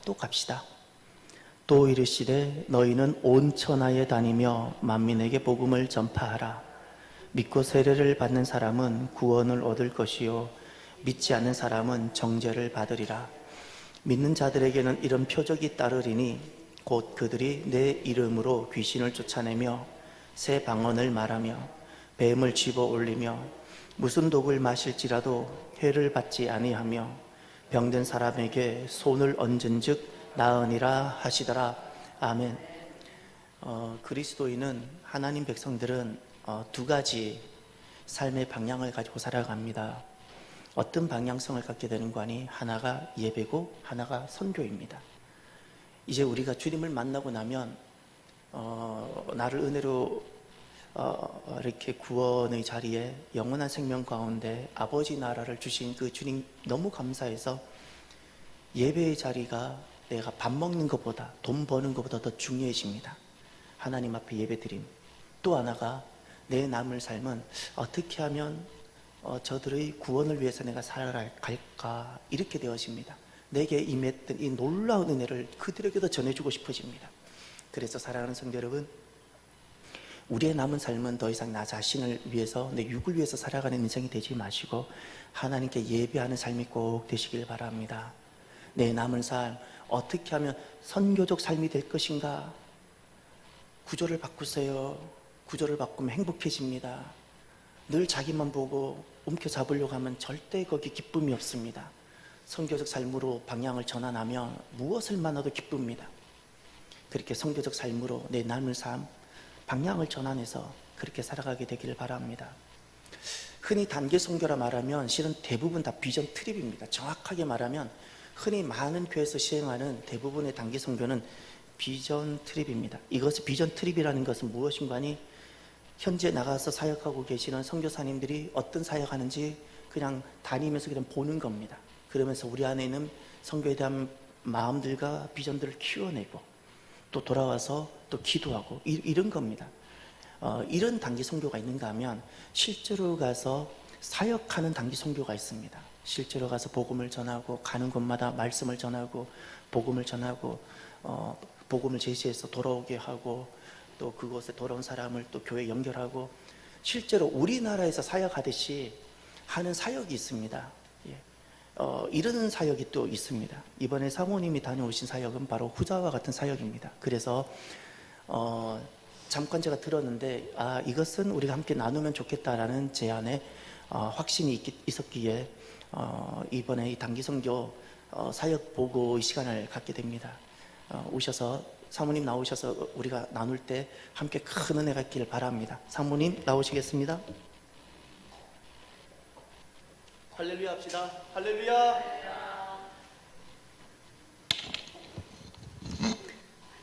또 갑시다. 또 이르시되 너희는 온 천하에 다니며 만민에게 복음을 전파하라. 믿고 세례를 받는 사람은 구원을 얻을 것이요 믿지 않는 사람은 정죄를 받으리라. 믿는 자들에게는 이런 표적이 따르리니 곧 그들이 내 이름으로 귀신을 쫓아내며 새 방언을 말하며 뱀을 집어 올리며 무슨 독을 마실지라도 해를 받지 아니하며 병든 사람에게 손을 얹은즉 나으니라 하시더라. 아멘. 그리스도인은, 하나님 백성들은 두 가지 삶의 방향을 가지고 살아갑니다. 어떤 방향성을 갖게 되는 거니? 하나가 예배고 하나가 선교입니다. 이제 우리가 주님을 만나고 나면 나를 은혜로 이렇게 구원의 자리에 영원한 생명 가운데 아버지 나라를 주신 그 주님 너무 감사해서 예배의 자리가 내가 밥 먹는 것보다, 돈 버는 것보다 더 중요해집니다. 하나님 앞에 예배드림. 또 하나가 내 남을 삶은 어떻게 하면 저들의 구원을 위해서 내가 살아갈까, 이렇게 되어집니다. 내게 임했던 이 놀라운 은혜를 그들에게도 전해주고 싶어집니다. 그래서 사랑하는 성도 여러분, 우리의 남은 삶은 더 이상 나 자신을 위해서, 내 육을 위해서 살아가는 인생이 되지 마시고 하나님께 예배하는 삶이 꼭 되시길 바랍니다. 내 남은 삶 어떻게 하면 선교적 삶이 될 것인가? 구조를 바꾸세요. 구조를 바꾸면 행복해집니다. 늘 자기만 보고 움켜잡으려고 하면 절대 거기 기쁨이 없습니다. 선교적 삶으로 방향을 전환하면 무엇을 만나도 기쁩니다. 그렇게 선교적 삶으로 내 남은 삶 방향을 전환해서 그렇게 살아가게 되기를 바랍니다. 흔히 단기 선교라 말하면 실은 대부분 다 비전 트립입니다. 정확하게 말하면 흔히 많은 교회에서 시행하는 대부분의 단기 선교는 비전 트립입니다. 이것을 비전 트립이라는 것은 무엇인가 하니, 현재 나가서 사역하고 계시는 선교사님들이 어떤 사역하는지 그냥 다니면서 그냥 보는 겁니다. 그러면서 우리 안에 있는 선교에 대한 마음들과 비전들을 키워내고 또 돌아와서 또 기도하고 이런 겁니다. 이런 단기 선교가 있는가 하면 실제로 가서 사역하는 단기 선교가 있습니다. 실제로 가서 복음을 전하고 가는 곳마다 말씀을 전하고 복음을 전하고 복음을 제시해서 돌아오게 하고 또 그곳에 돌아온 사람을 또 교회에 연결하고 실제로 우리나라에서 사역하듯이 하는 사역이 있습니다. 이런 사역이 또 있습니다. 이번에 사모님이 다녀오신 사역은 바로 후자와 같은 사역입니다. 그래서 잠깐 제가 들었는데 이것은 우리가 함께 나누면 좋겠다라는 제안에 확신이 있었기에 이번에 이 단기 선교 사역 보고의 시간을 갖게 됩니다. 오셔서 사모님 나오셔서 우리가 나눌 때 함께 큰 은혜가 있기를 바랍니다. 사모님 나오시겠습니다. 할렐루야 합시다. 할렐루야.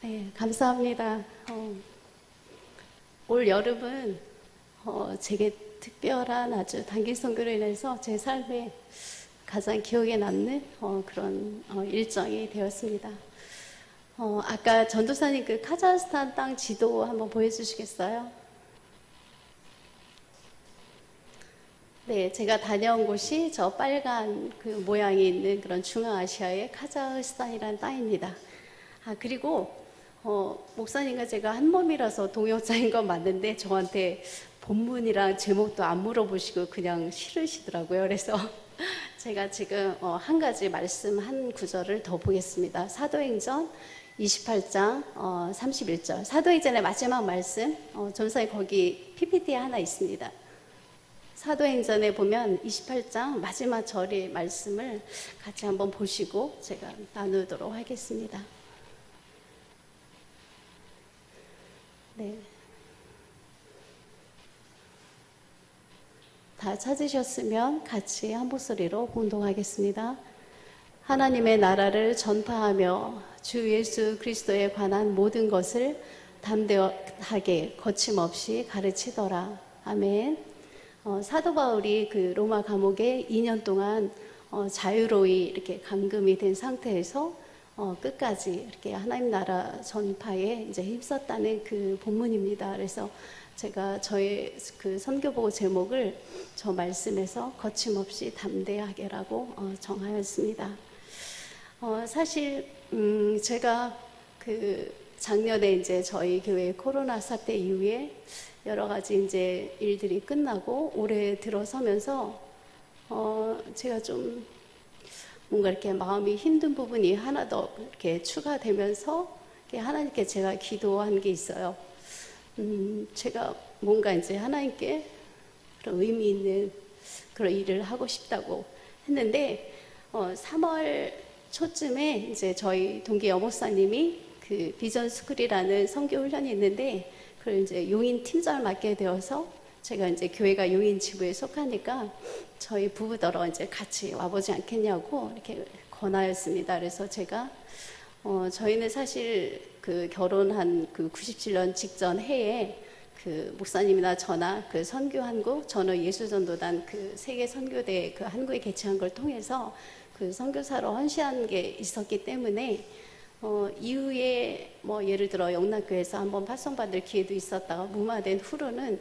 네, 감사합니다. 올 여름은 제게 특별한 아주 단기 선교로 인해서 제 삶에 가장 기억에 남는 그런 일정이 되었습니다. 아까 전도사님 그 카자흐스탄 땅 지도 한번 보여주시겠어요? 네, 제가 다녀온 곳이 저 빨간 그 모양이 있는 그런 중앙아시아의 카자흐스탄이라는 땅입니다. 그리고 목사님과 제가 한 몸이라서 동역자인 건 맞는데 저한테 본문이랑 제목도 안 물어보시고 그냥 실으시더라고요. 그래서 제가 지금 한 가지 말씀 한 구절을 더 보겠습니다. 사도행전 28장 31절. 사도행전의 마지막 말씀, 전사님 거기 PPT에 하나 있습니다. 사도행전에 보면 28장 마지막 절의 말씀을 같이 한번 보시고 제가 나누도록 하겠습니다. 네. 다 찾으셨으면 같이 한 목소리로 봉독하겠습니다. 하나님의 나라를 전파하며 주 예수 그리스도에 관한 모든 것을 담대하게 거침없이 가르치더라. 아멘. 사도 바울이 그 로마 감옥에 2년 동안 자유로이 이렇게 감금이 된 상태에서 끝까지 이렇게 하나님 나라 전파에 이제 힘썼다는 그 본문입니다. 그래서 제가 저의 그 선교보고 제목을 저 말씀에서 거침없이 담대하게라고 정하였습니다. 사실 제가 그 작년에 이제 저희 교회 코로나 사태 이후에 여러 가지 이제 일들이 끝나고 올해 들어서면서 제가 좀 뭔가 이렇게 마음이 힘든 부분이 하나 더 이렇게 추가되면서 이렇게 하나님께 제가 기도한 게 있어요. 제가 뭔가 이제 하나님께 그런 의미 있는 그런 일을 하고 싶다고 했는데 3월 초쯤에 이제 저희 동기 여목사님이 그 비전 스쿨이라는 선교 훈련이 있는데 그걸 이제 용인 팀장을 맡게 되어서 제가 이제 교회가 용인 지부에 속하니까 저희 부부더러 이제 같이 와보지 않겠냐고 이렇게 권하였습니다. 그래서 제가 저희는 사실 그 결혼한 그 97년 직전 해에 그 목사님이나 저나 그 선교 한국 전후 예수전도단 그 세계 선교대 그 한국에 개최한 걸 통해서 그 선교사로 헌신한 게 있었기 때문에 이후에 뭐 예를 들어 영락교회에서 한번 파송받을 기회도 있었다가 무마된 후로는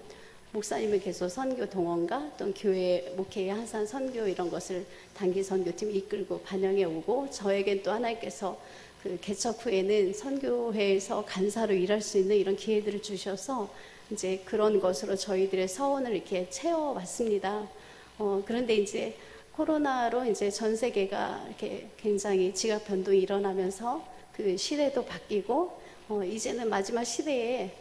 목사님은 계속 선교 동원과 또 교회 목회의 항상 선교 이런 것을 단기 선교팀 이끌고 반영해 오고 저에겐 또 하나님께서 그 개척 후에는 선교회에서 간사로 일할 수 있는 이런 기회들을 주셔서 이제 그런 것으로 저희들의 서원을 이렇게 채워왔습니다. 그런데 이제 코로나로 이제 전 세계가 이렇게 굉장히 지각 변동이 일어나면서 그 시대도 바뀌고 이제는 마지막 시대에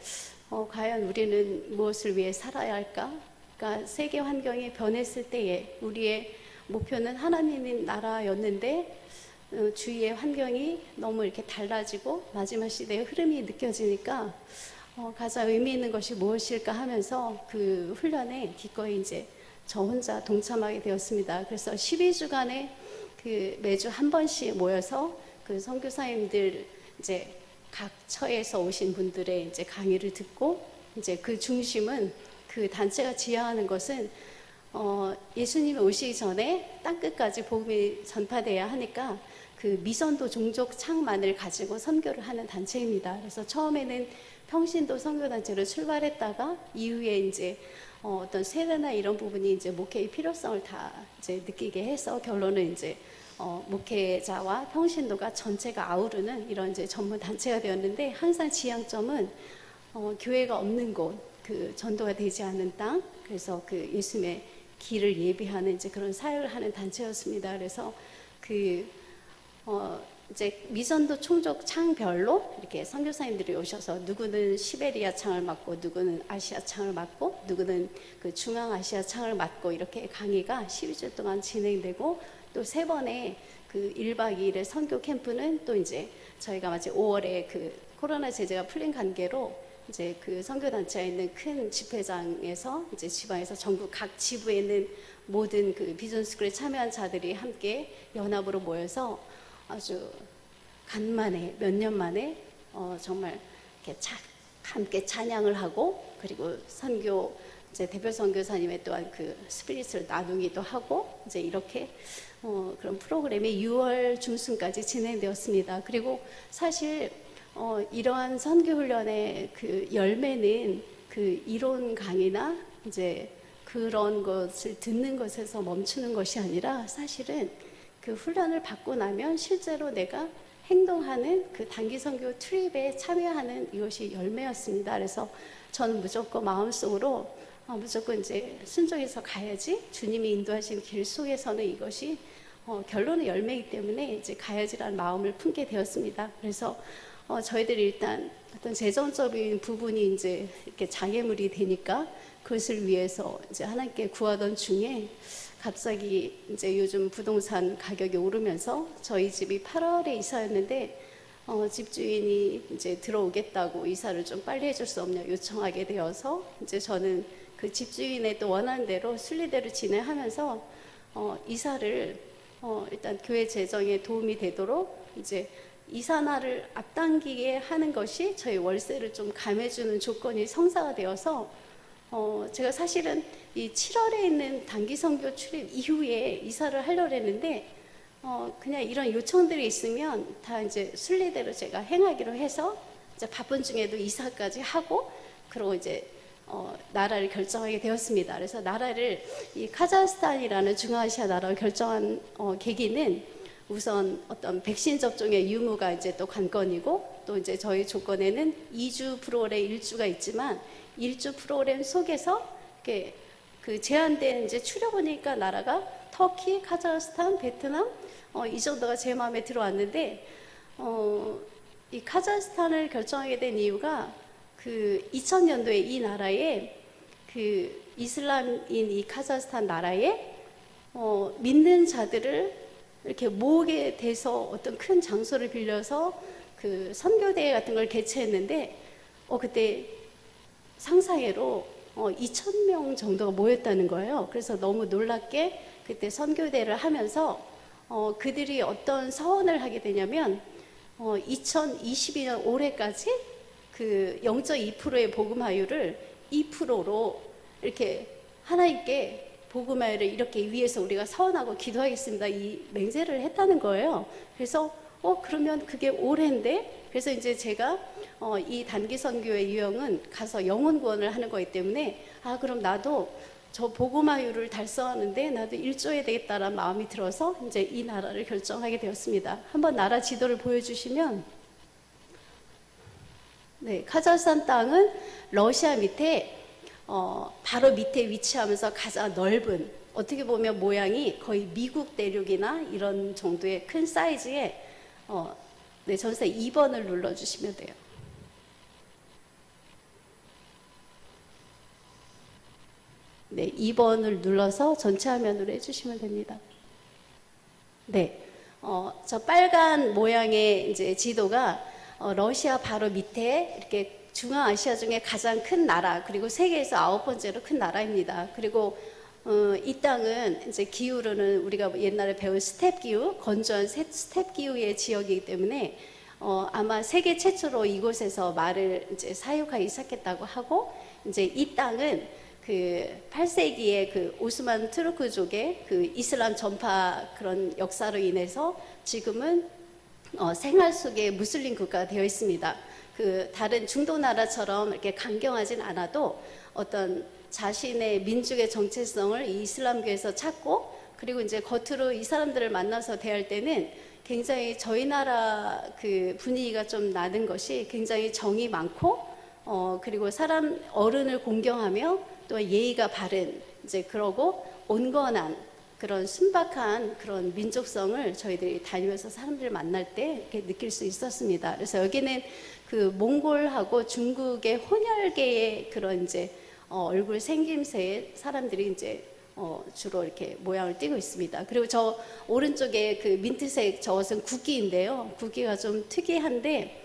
과연 우리는 무엇을 위해 살아야 할까? 그러니까 세계 환경이 변했을 때에 우리의 목표는 하나님의 나라였는데 주위의 환경이 너무 이렇게 달라지고 마지막 시대의 흐름이 느껴지니까 가장 의미 있는 것이 무엇일까 하면서 그 훈련에 기꺼이 이제 저 혼자 동참하게 되었습니다. 그래서 12주간에 그 매주 한 번씩 모여서 그 선교사님들 이제 각 처에서 오신 분들의 이제 강의를 듣고 이제 그 중심은 그 단체가 지향하는 것은 예수님이 오시기 전에 땅끝까지 복음이 전파돼야 하니까 그 미전도 종족 창만을 가지고 선교를 하는 단체입니다. 그래서 처음에는 평신도 선교단체로 출발했다가 이후에 이제 어떤 세대나 이런 부분이 이제 목회의 필요성을 다 이제 느끼게 해서 결론은 이제 목회자와 평신도가 전체가 아우르는 이런 이제 전문 단체가 되었는데 항상 지향점은 교회가 없는 곳, 그 전도가 되지 않는 땅, 그래서 그 예수님의 길을 예비하는 이제 그런 사역을 하는 단체였습니다. 그래서 이제 미전도 총족 창별로 이렇게 선교사님들이 오셔서 누구는 시베리아 창을 맡고 누구는 아시아 창을 맡고 누구는 그 중앙아시아 창을 맡고 이렇게 강의가 12주 동안 진행되고 또 3번의 그 1박 2일의 선교 캠프는 또 이제 저희가 마치 5월에 그 코로나 제재가 풀린 관계로 이제 그 선교단체가 있는 큰 집회장에서 이제 지방에서 전국 각 지부에 있는 모든 그 비전스쿨에 참여한 자들이 함께 연합으로 모여서 아주 간만에 몇 년 만에 정말 이렇게 함께 찬양을 하고 그리고 선교 이제 대표 선교사님의 또한 그 스피릿을 나누기도 하고 이제 이렇게 그런 프로그램이 6월 중순까지 진행되었습니다. 그리고 사실 이러한 선교 훈련의 그 열매는 그 이론 강의나 이제 그런 것을 듣는 것에서 멈추는 것이 아니라 사실은 그 훈련을 받고 나면 실제로 내가 행동하는 그 단기 선교 트립에 참여하는 이것이 열매였습니다. 그래서 저는 무조건 마음속으로 무조건 이제 순종해서 가야지 주님이 인도하신 길 속에서는 이것이 결론은 열매이기 때문에 이제 가야지라는 마음을 품게 되었습니다. 그래서 저희들이 일단 어떤 재정적인 부분이 이제 이렇게 장애물이 되니까 그것을 위해서 이제 하나님께 구하던 중에 갑자기 이제 요즘 부동산 가격이 오르면서 저희 집이 8월에 이사였는데 집주인이 이제 들어오겠다고 이사를 좀 빨리 해줄 수 없냐 요청하게 되어서 이제 저는 그 집주인의 또 원하는 대로 순리대로 진행하면서 이사를 일단 교회 재정에 도움이 되도록 이제 이사날을 앞당기게 하는 것이 저희 월세를 좀 감해주는 조건이 성사가 되어서 제가 사실은 이 7월에 있는 단기 선교 출입 이후에 이사를 하려고 했는데 그냥 이런 요청들이 있으면 다 이제 순리대로 제가 행하기로 해서 이제 바쁜 중에도 이사까지 하고 그리고 이제 나라를 결정하게 되었습니다. 그래서 나라를 이 카자흐스탄이라는 중앙아시아 나라를 결정한 계기는 우선 어떤 백신 접종의 유무가 이제 또 관건이고, 또 이제 저희 조건에는 2주 프로그램 1주가 있지만 1주 프로그램 속에서 이렇게 그 제한된 이제 추려보니까 나라가 터키, 카자흐스탄, 베트남 이 정도가 제 마음에 들어왔는데, 이 카자흐스탄을 결정하게 된 이유가 그 2000년도에 이 나라에 그 이슬람인 이 카자흐스탄 나라에 믿는 자들을 이렇게 모으게 돼서 어떤 큰 장소를 빌려서 그 선교대회 같은 걸 개최했는데, 그때 상사회로 2,000명 정도가 모였다는 거예요. 그래서 너무 놀랍게 그때 선교대회를 하면서 그들이 어떤 서원을 하게 되냐면 2022년 올해까지 그 0.2%의 복음화율을 2%로 이렇게 하나님께 복음화를 이렇게 위해서 우리가 서원하고 기도하겠습니다, 이 맹세를 했다는 거예요. 그래서 그러면 그게 올해인데, 그래서 이제 제가 이 단기 선교의 유형은 가서 영혼 구원을 하는 거기 때문에 그럼 나도 저 복음화율을 달성하는데 나도 일조해야 되겠다라는 마음이 들어서 이제 이 나라를 결정하게 되었습니다. 한번 나라 지도를 보여주시면, 네, 카자흐스탄 땅은 러시아 밑에 바로 밑에 위치하면서 가장 넓은, 어떻게 보면 모양이 거의 미국 대륙이나 이런 정도의 큰 사이즈의 네, 전세 2번을 눌러주시면 돼요. 네, 2번을 눌러서 전체 화면으로 해주시면 됩니다. 네, 저 빨간 모양의 이제 지도가 러시아 바로 밑에 이렇게 중앙아시아 중에 가장 큰 나라, 그리고 세계에서 9번째로 큰 나라입니다. 그리고 이 땅은 이제 기후로는 우리가 옛날에 배운 스텝 기후, 건조한 스텝 기후의 지역이기 때문에 아마 세계 최초로 이곳에서 말을 이제 사육하기 시작했다고 하고, 이제 이 땅은 그 8세기에 그 오스만 투르크족의 그 이슬람 전파 그런 역사로 인해서 지금은 생활 속에 무슬림 국가가 되어 있습니다. 그 다른 중동 나라처럼 이렇게 강경하진 않아도 어떤 자신의 민족의 정체성을 이 이슬람교에서 찾고, 그리고 이제 겉으로 이 사람들을 만나서 대할 때는 굉장히 저희 나라 그 분위기가 좀 나는 것이 굉장히 정이 많고, 그리고 사람 어른을 공경하며 또 예의가 바른, 이제 그러고 온건한 그런 순박한 그런 민족성을 저희들이 다니면서 사람들을 만날 때 이렇게 느낄 수 있었습니다. 그래서 여기는 그 몽골하고 중국의 혼혈계의 그런 이제 얼굴 생김새의 사람들이 이제 주로 이렇게 모양을 띠고 있습니다. 그리고 저 오른쪽에 그 민트색 저것은 국기인데요. 국기가 좀 특이한데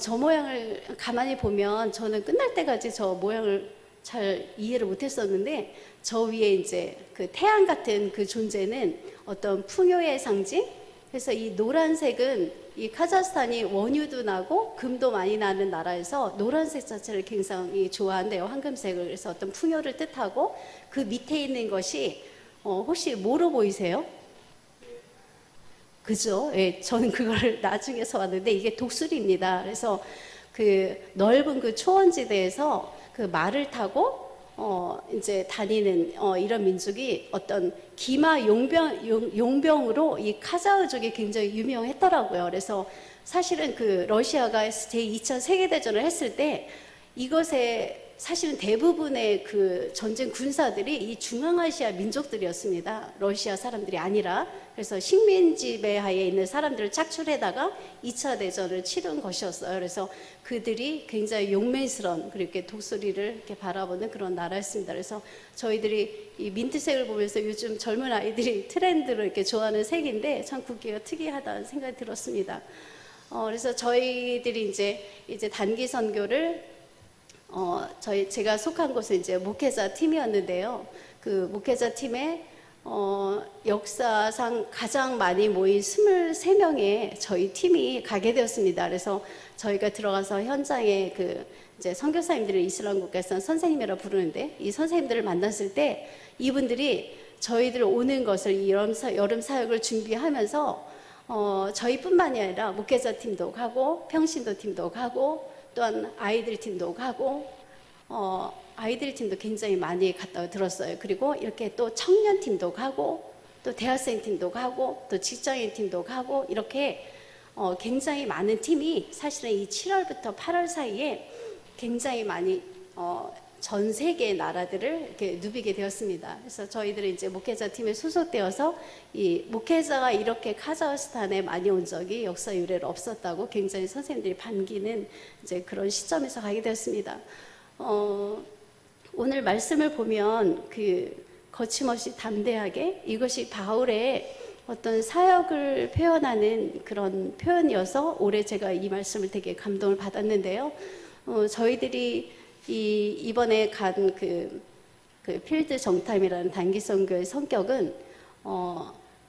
저 모양을 가만히 보면 저는 끝날 때까지 저 모양을 잘 이해를 못했었는데, 저 위에 이제 그 태양 같은 그 존재는 어떤 풍요의 상징. 그래서 이 노란색은 이 카자흐스탄이 원유도 나고 금도 많이 나는 나라에서 노란색 자체를 굉장히 좋아한대요, 황금색을. 그래서 어떤 풍요를 뜻하고, 그 밑에 있는 것이 혹시 뭐로 보이세요? 그죠? 예, 저는 그걸 나중에서 왔는데 이게 독수리입니다. 그래서 그 넓은 그 초원지대에서 그 말을 타고 이제 다니는 이런 민족이 어떤 기마 용병으로 이 카자흐족이 굉장히 유명했더라고요. 그래서 사실은 그 러시아가 제2차 세계대전을 했을 때 이것에 사실은 대부분의 그 전쟁 군사들이 이 중앙아시아 민족들이었습니다. 러시아 사람들이 아니라. 그래서 식민 지배하에 있는 사람들을 착출해다가 2차 대전을 치른 것이었어요. 그래서 그들이 굉장히 용맹스러운, 그렇게 독수리를 이렇게 바라보는 그런 나라였습니다. 그래서 저희들이 이 민트색을 보면서 요즘 젊은 아이들이 트렌드로 이렇게 좋아하는 색인데 참 국기가 특이하다는 생각이 들었습니다. 그래서 저희들이 이제 단기 선교를 제가 속한 곳은 이제 목회자 팀이었는데요. 그 목회자 팀에 역사상 가장 많이 모인 23명의 저희 팀이 가게 되었습니다. 그래서 저희가 들어가서 현장에 그 이제 선교사님들을 이슬람 국가에서는 선생님이라 부르는데, 이 선생님들을 만났을 때 이분들이 저희들 오는 것을 이 여름 사역을 준비하면서 저희뿐만이 아니라 목회자 팀도 가고 평신도 팀도 가고 또한 아이들 팀도 가고 아이들 팀도 굉장히 많이 갔다 들었어요. 그리고 이렇게 또 청년 팀도 가고 또 대학생 팀도 가고 또 직장인 팀도 가고 이렇게 굉장히 많은 팀이 사실은 이 7월부터 8월 사이에 굉장히 많이 전 세계 나라들을 이렇게 누비게 되었습니다. 그래서 저희들은 이제 목회자 팀에 소속되어서 이 목회자가 이렇게 카자흐스탄에 많이 온 적이 역사 유래로 없었다고 굉장히 선생님들이 반기는 이제 그런 시점에서 가게 되었습니다. 오늘 말씀을 보면 거침없이 담대하게 이것이 바울의 어떤 사역을 표현하는 그런 표현이어서 올해 제가 이 말씀을 되게 감동을 받았는데요. 저희들이 이번에 간 필드 정탐이라는 단기 선교의 성격은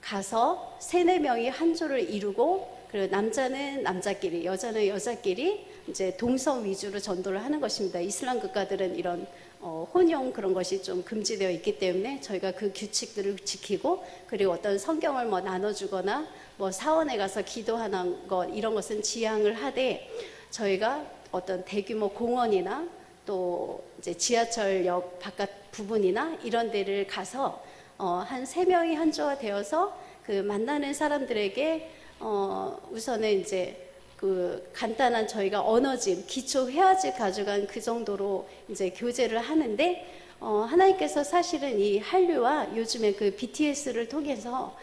가서 3-4명이 한 조를 이루고 그리고 남자는 남자끼리 여자는 여자끼리 이제 동성 위주로 전도를 하는 것입니다. 이슬람 국가들은 이런 혼용 그런 것이 좀 금지되어 있기 때문에 저희가 그 규칙들을 지키고 그리고 어떤 성경을 뭐 나눠주거나 뭐 사원에 가서 기도하는 것 이런 것은 지양을 하되 저희가 어떤 대규모 공원이나 또 이제 지하철역 바깥 부분이나 이런 데를 가서 한 3명이 한 조가 되어서 만나는 사람들에게 우선은 이제 간단한 저희가 언어집, 기초 회화집 가져간 그 정도로 이제 교제를 하는데 하나님께서 사실은 이 한류와 요즘에 BTS를 통해서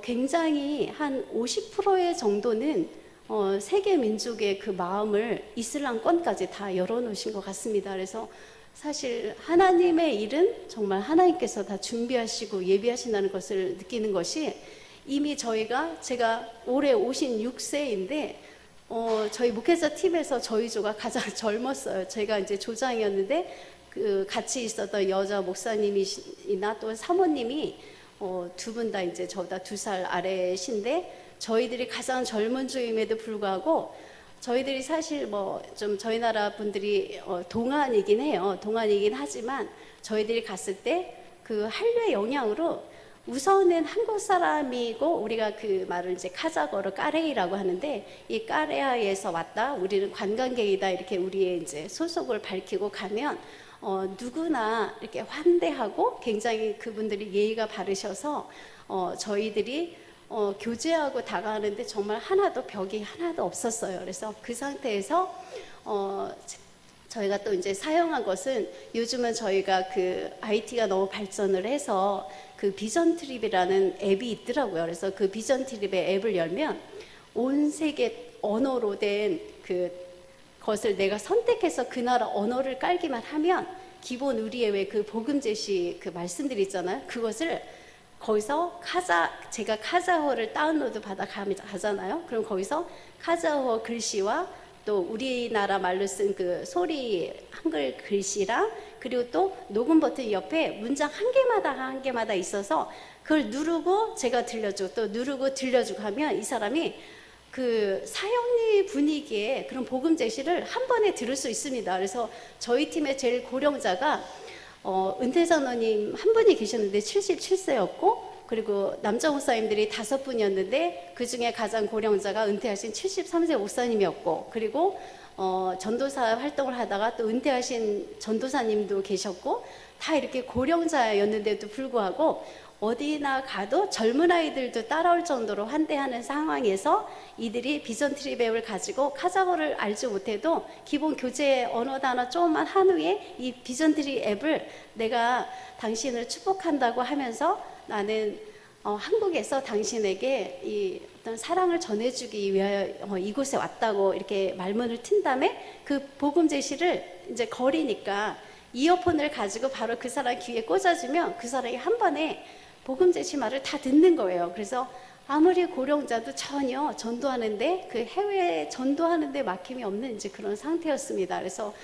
굉장히 한 50%의 정도는 세계 민족의 그 마음을 이슬람권까지 다 열어놓으신 것 같습니다. 그래서 사실 하나님의 일은 정말 하나님께서 다 준비하시고 예비하신다는 것을 느끼는 것이 이미 제가 올해 56세인데 저희 목회자 팀에서 저희 조가 가장 젊었어요. 제가 이제 조장이었는데 같이 있었던 여자 목사님이나 또 사모님이 두 분 다 이제 저보다 2살 아래신데 저희들이 가장 젊은 주임에도 불구하고 저희들이 사실 좀 저희 나라 분들이 동안이긴 해요. 동안이긴 하지만 저희들이 갔을 때 한류의 영향으로 우선은 한국 사람이고 우리가 그 말을 이제 카자흐어로 까레이라고 하는데 이 까레아에서 왔다 우리는 관광객이다 이렇게 우리의 이제 소속을 밝히고 가면 누구나 이렇게 환대하고 굉장히 그분들이 예의가 바르셔서 저희들이 교제하고 다가가는데 정말 벽이 하나도 없었어요. 그래서 그 상태에서 저희가 또 이제 사용한 것은 요즘은 저희가 IT가 너무 발전을 해서 비전 트립이라는 앱이 있더라고요. 그래서 비전 트립의 앱을 열면 온 세계 언어로 된 것을 내가 선택해서 그 나라 언어를 깔기만 하면 기본 우리의 왜 복음 제시 말씀들 있잖아요. 그것을 거기서 제가 카자흐어를 다운로드 받아 가잖아요. 그럼 거기서 카자흐어 글씨와 또 우리나라 말로 쓴 소리 한글 글씨랑 그리고 또 녹음 버튼 옆에 문장 한 개마다 있어서 그걸 누르고 제가 들려주고 또 누르고 들려주고 하면 이 사람이 사형리 분위기에 그런 복음 제시를 한 번에 들을 수 있습니다. 그래서 저희 팀의 제일 고령자가 은퇴 장로님 한 분이 계셨는데 77세였고 그리고 남자 목사님들이 5분이었는데 그 중에 가장 고령자가 은퇴하신 73세 목사님이었고 그리고 전도사 활동을 하다가 또 은퇴하신 전도사님도 계셨고 다 이렇게 고령자였는데도 불구하고 어디나 가도 젊은 아이들도 따라올 정도로 환대하는 상황에서 이들이 비전 트립 앱을 가지고 카자흐어를 알지 못해도 기본 교재 언어 단어 조금만 한 후에 이 비전 트립 앱을 내가 당신을 축복한다고 하면서 나는 한국에서 당신에게 이 어떤 사랑을 전해주기 위하여 이곳에 왔다고 이렇게 말문을 튼 다음에 복음 제시를 이제 거리니까 이어폰을 가지고 바로 그 사람 귀에 꽂아주면 그 사람이 한 번에 복음 제시 말을 다 듣는 거예요. 그래서 아무리 고령자도 전혀 전도하는데 해외에 전도하는데 막힘이 없는 이제 그런 상태였습니다. 그래서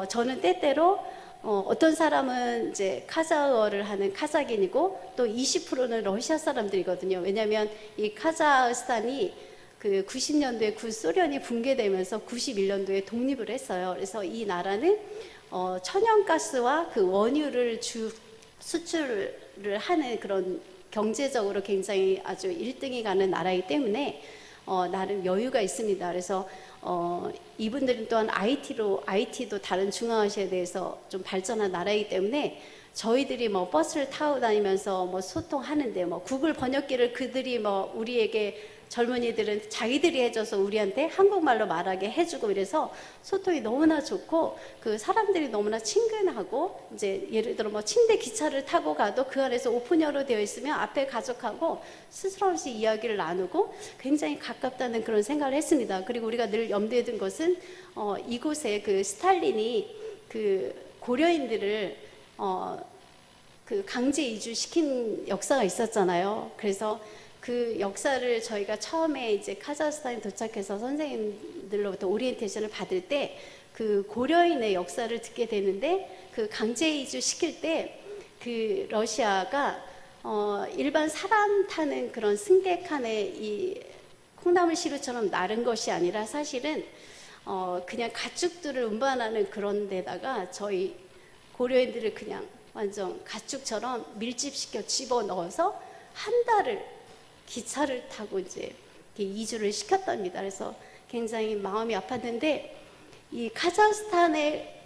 저는 때때로 어떤 사람은 이제 카자흐어를 하는 카자흐인이고 또 20%는 러시아 사람들이거든요. 왜냐하면 이 카자흐스탄이 90년도에 구소련이 붕괴되면서 91년도에 독립을 했어요. 그래서 이 나라는 천연가스와 원유를 수출을 하는 그런 경제적으로 굉장히 아주 1등이 가는 나라이기 때문에 나름 여유가 있습니다. 그래서 이분들은 또한 IT도 다른 중앙아시아에 대해서 좀 발전한 나라이기 때문에 저희들이 뭐 버스를 타고 다니면서 뭐 소통하는데 뭐 구글 번역기를 그들이 뭐 우리에게 젊은이들은 자기들이 해줘서 우리한테 한국말로 말하게 해주고 이래서 소통이 너무나 좋고 그 사람들이 너무나 친근하고 이제 예를 들어 뭐 침대 기차를 타고 가도 그 안에서 오픈혀로 되어 있으면 앞에 가족하고 스스럼 없이 이야기를 나누고 굉장히 가깝다는 그런 생각을 했습니다. 그리고 우리가 늘 염두에 둔 것은 이곳에 그 스탈린이 그 고려인들을 그 강제 이주시킨 역사가 있었잖아요. 그래서 그 역사를 저희가 처음에 이제 카자흐스탄에 도착해서 선생님들로부터 오리엔테이션을 받을 때 그 고려인의 역사를 듣게 되는데 그 강제 이주 시킬 때 그 러시아가 일반 사람 타는 그런 승객칸에 이 콩나물 시루처럼 나른 것이 아니라 사실은 그냥 가축들을 운반하는 그런 데다가 저희 고려인들을 그냥 완전 가축처럼 밀집시켜 집어넣어서 한 달을 기차를 타고 이제 이주를 시켰답니다. 그래서 굉장히 마음이 아팠는데 이 카자흐스탄에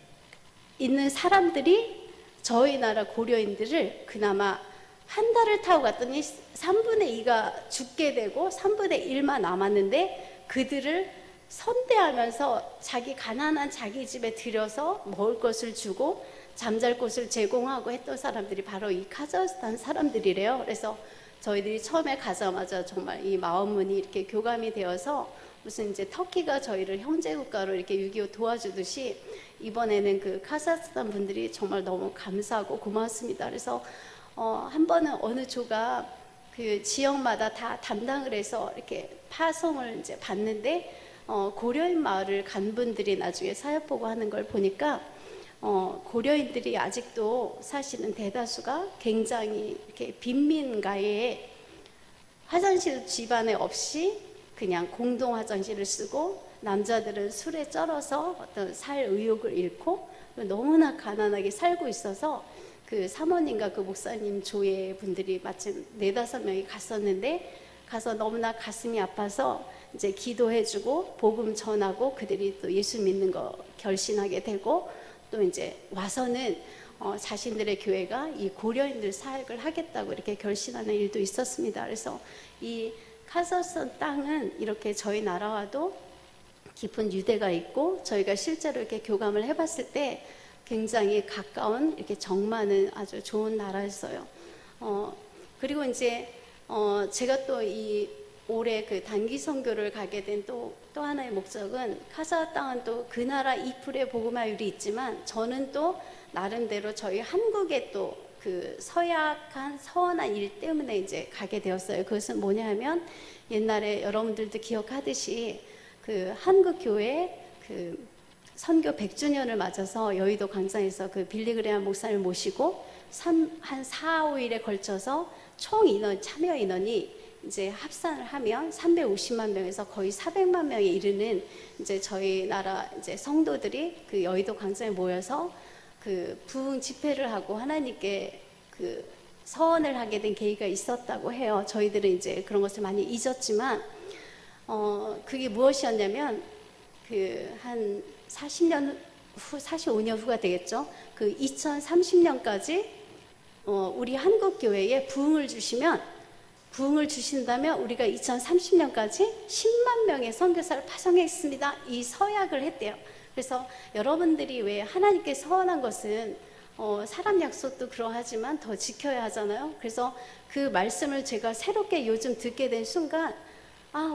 있는 사람들이 저희 나라 고려인들을 그나마 한 달을 타고 갔더니 3분의 2가 죽게 되고 3분의 1만 남았는데 그들을 선대하면서 자기 가난한 자기 집에 들여서 먹을 것을 주고 잠잘 곳을 제공하고 했던 사람들이 바로 이 카자흐스탄 사람들이래요. 그래서 저희들이 처음에 가자마자 정말 이 마음문이 이렇게 교감이 되어서 무슨 이제 터키가 저희를 형제국가로 이렇게 6.25 도와주듯이 이번에는 그 카자흐스탄 분들이 정말 너무 감사하고 고맙습니다. 그래서 한 번은 어느 조가 그 지역마다 다 담당을 해서 이렇게 파송을 이제 받는데 고려인 마을을 간 분들이 나중에 사연 보고 하는 걸 보니까 고려인들이 아직도 사실은 대다수가 굉장히 이렇게 빈민가에 화장실 집안에 없이 그냥 공동 화장실을 쓰고 남자들은 술에 쩔어서 어떤 살 의욕을 잃고 너무나 가난하게 살고 있어서 그 사모님과 그 목사님 조회 분들이 마침 4-5명이 갔었는데 가서 너무나 가슴이 아파서 이제 기도해주고 복음 전하고 그들이 또 예수 믿는 거 결심하게 되고 또 이제 와서는 자신들의 교회가 이 고려인들 사역을 하겠다고 이렇게 결심하는 일도 있었습니다. 그래서 이 카자흐스탄 땅은 이렇게 저희 나라와도 깊은 유대가 있고 저희가 실제로 이렇게 교감을 해봤을 때 굉장히 가까운 이렇게 정 많은 아주 좋은 나라였어요. 그리고 이제 제가 또 이 올해 그 단기 선교를 가게 된 또 하나의 목적은 카자흐 땅은 또 그 나라 이풀의 복음화율이 있지만 저는 또 나름대로 저희 한국의 또 그 서약한 서원한 일 때문에 이제 가게 되었어요. 그것은 뭐냐 하면 옛날에 여러분들도 기억하듯이 그 한국 교회 그 선교 100주년을 맞아서 여의도 광장에서 그 빌리그레한 목사를 모시고 한 4-5일에 걸쳐서 총 인원 참여 인원이 이제 합산을 하면 350만 명에서 거의 400만 명에 이르는 이제 저희 나라 이제 성도들이 그 여의도 광장에 모여서 그 부흥 집회를 하고 하나님께 그 서원을 하게 된 계기가 있었다고 해요. 저희들은 이제 그런 것을 많이 잊었지만 그게 무엇이었냐면 그 한 40년 후 45년 후가 되겠죠. 그 2030년까지 우리 한국 교회에 부흥을 주신다면 우리가 2030년까지 10만 명의 선교사를 파송했습니다. 이 서약을 했대요. 그래서 여러분들이 왜 하나님께 서원한 것은 사람 약속도 그러하지만 더 지켜야 하잖아요. 그래서 그 말씀을 제가 새롭게 요즘 듣게 된 순간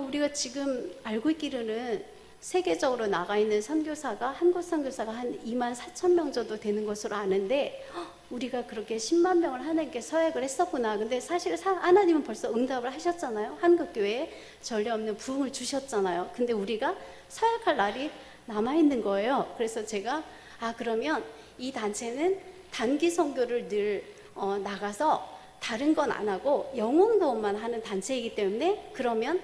우리가 지금 알고 있기로는 세계적으로 나가 있는 선교사가 한국 선교사가 한 24,000명 정도 되는 것으로 아는데 우리가 그렇게 10만 명을 하나님께 서약을 했었구나. 근데 사실 하나님은 벌써 응답을 하셨잖아요. 한국교회에 전례 없는 부흥을 주셨잖아요. 근데 우리가 서약할 날이 남아있는 거예요. 그래서 제가 그러면 이 단체는 단기 선교를 늘 나가서 다른 건 안 하고 영혼 도움만 하는 단체이기 때문에 그러면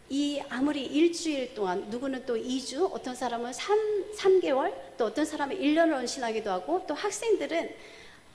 이 아무리 일주일 동안 누구는 또 2주 어떤 사람은 3개월 또 어떤 사람은 1년을 헌신하기도 하고 또 학생들은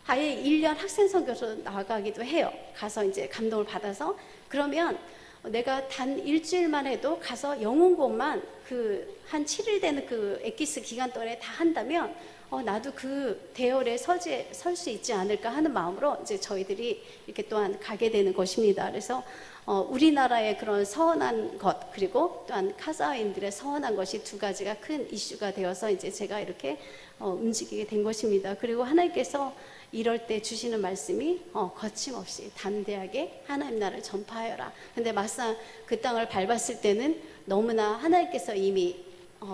아예 1년 학생 선교소 나가기도 해요. 가서 이제 감동을 받아서 그러면 내가 단 일주일만 해도 가서 영혼공만 그 한 7일 되는 그 엑기스 기간 동안에 다 한다면 나도 그 대열에 설 수 있지 않을까 하는 마음으로 이제 저희들이 이렇게 또한 가게 되는 것입니다. 그래서 우리나라의 그런 서운한 것, 그리고 또한 카자흐인들의 서운한 것이 두 가지가 큰 이슈가 되어서 이제 제가 이렇게 움직이게 된 것입니다. 그리고 하나님께서 이럴 때 주시는 말씀이 거침없이 담대하게 하나님 나라를 전파하여라. 근데 막상 그 땅을 밟았을 때는 너무나 하나님께서 이미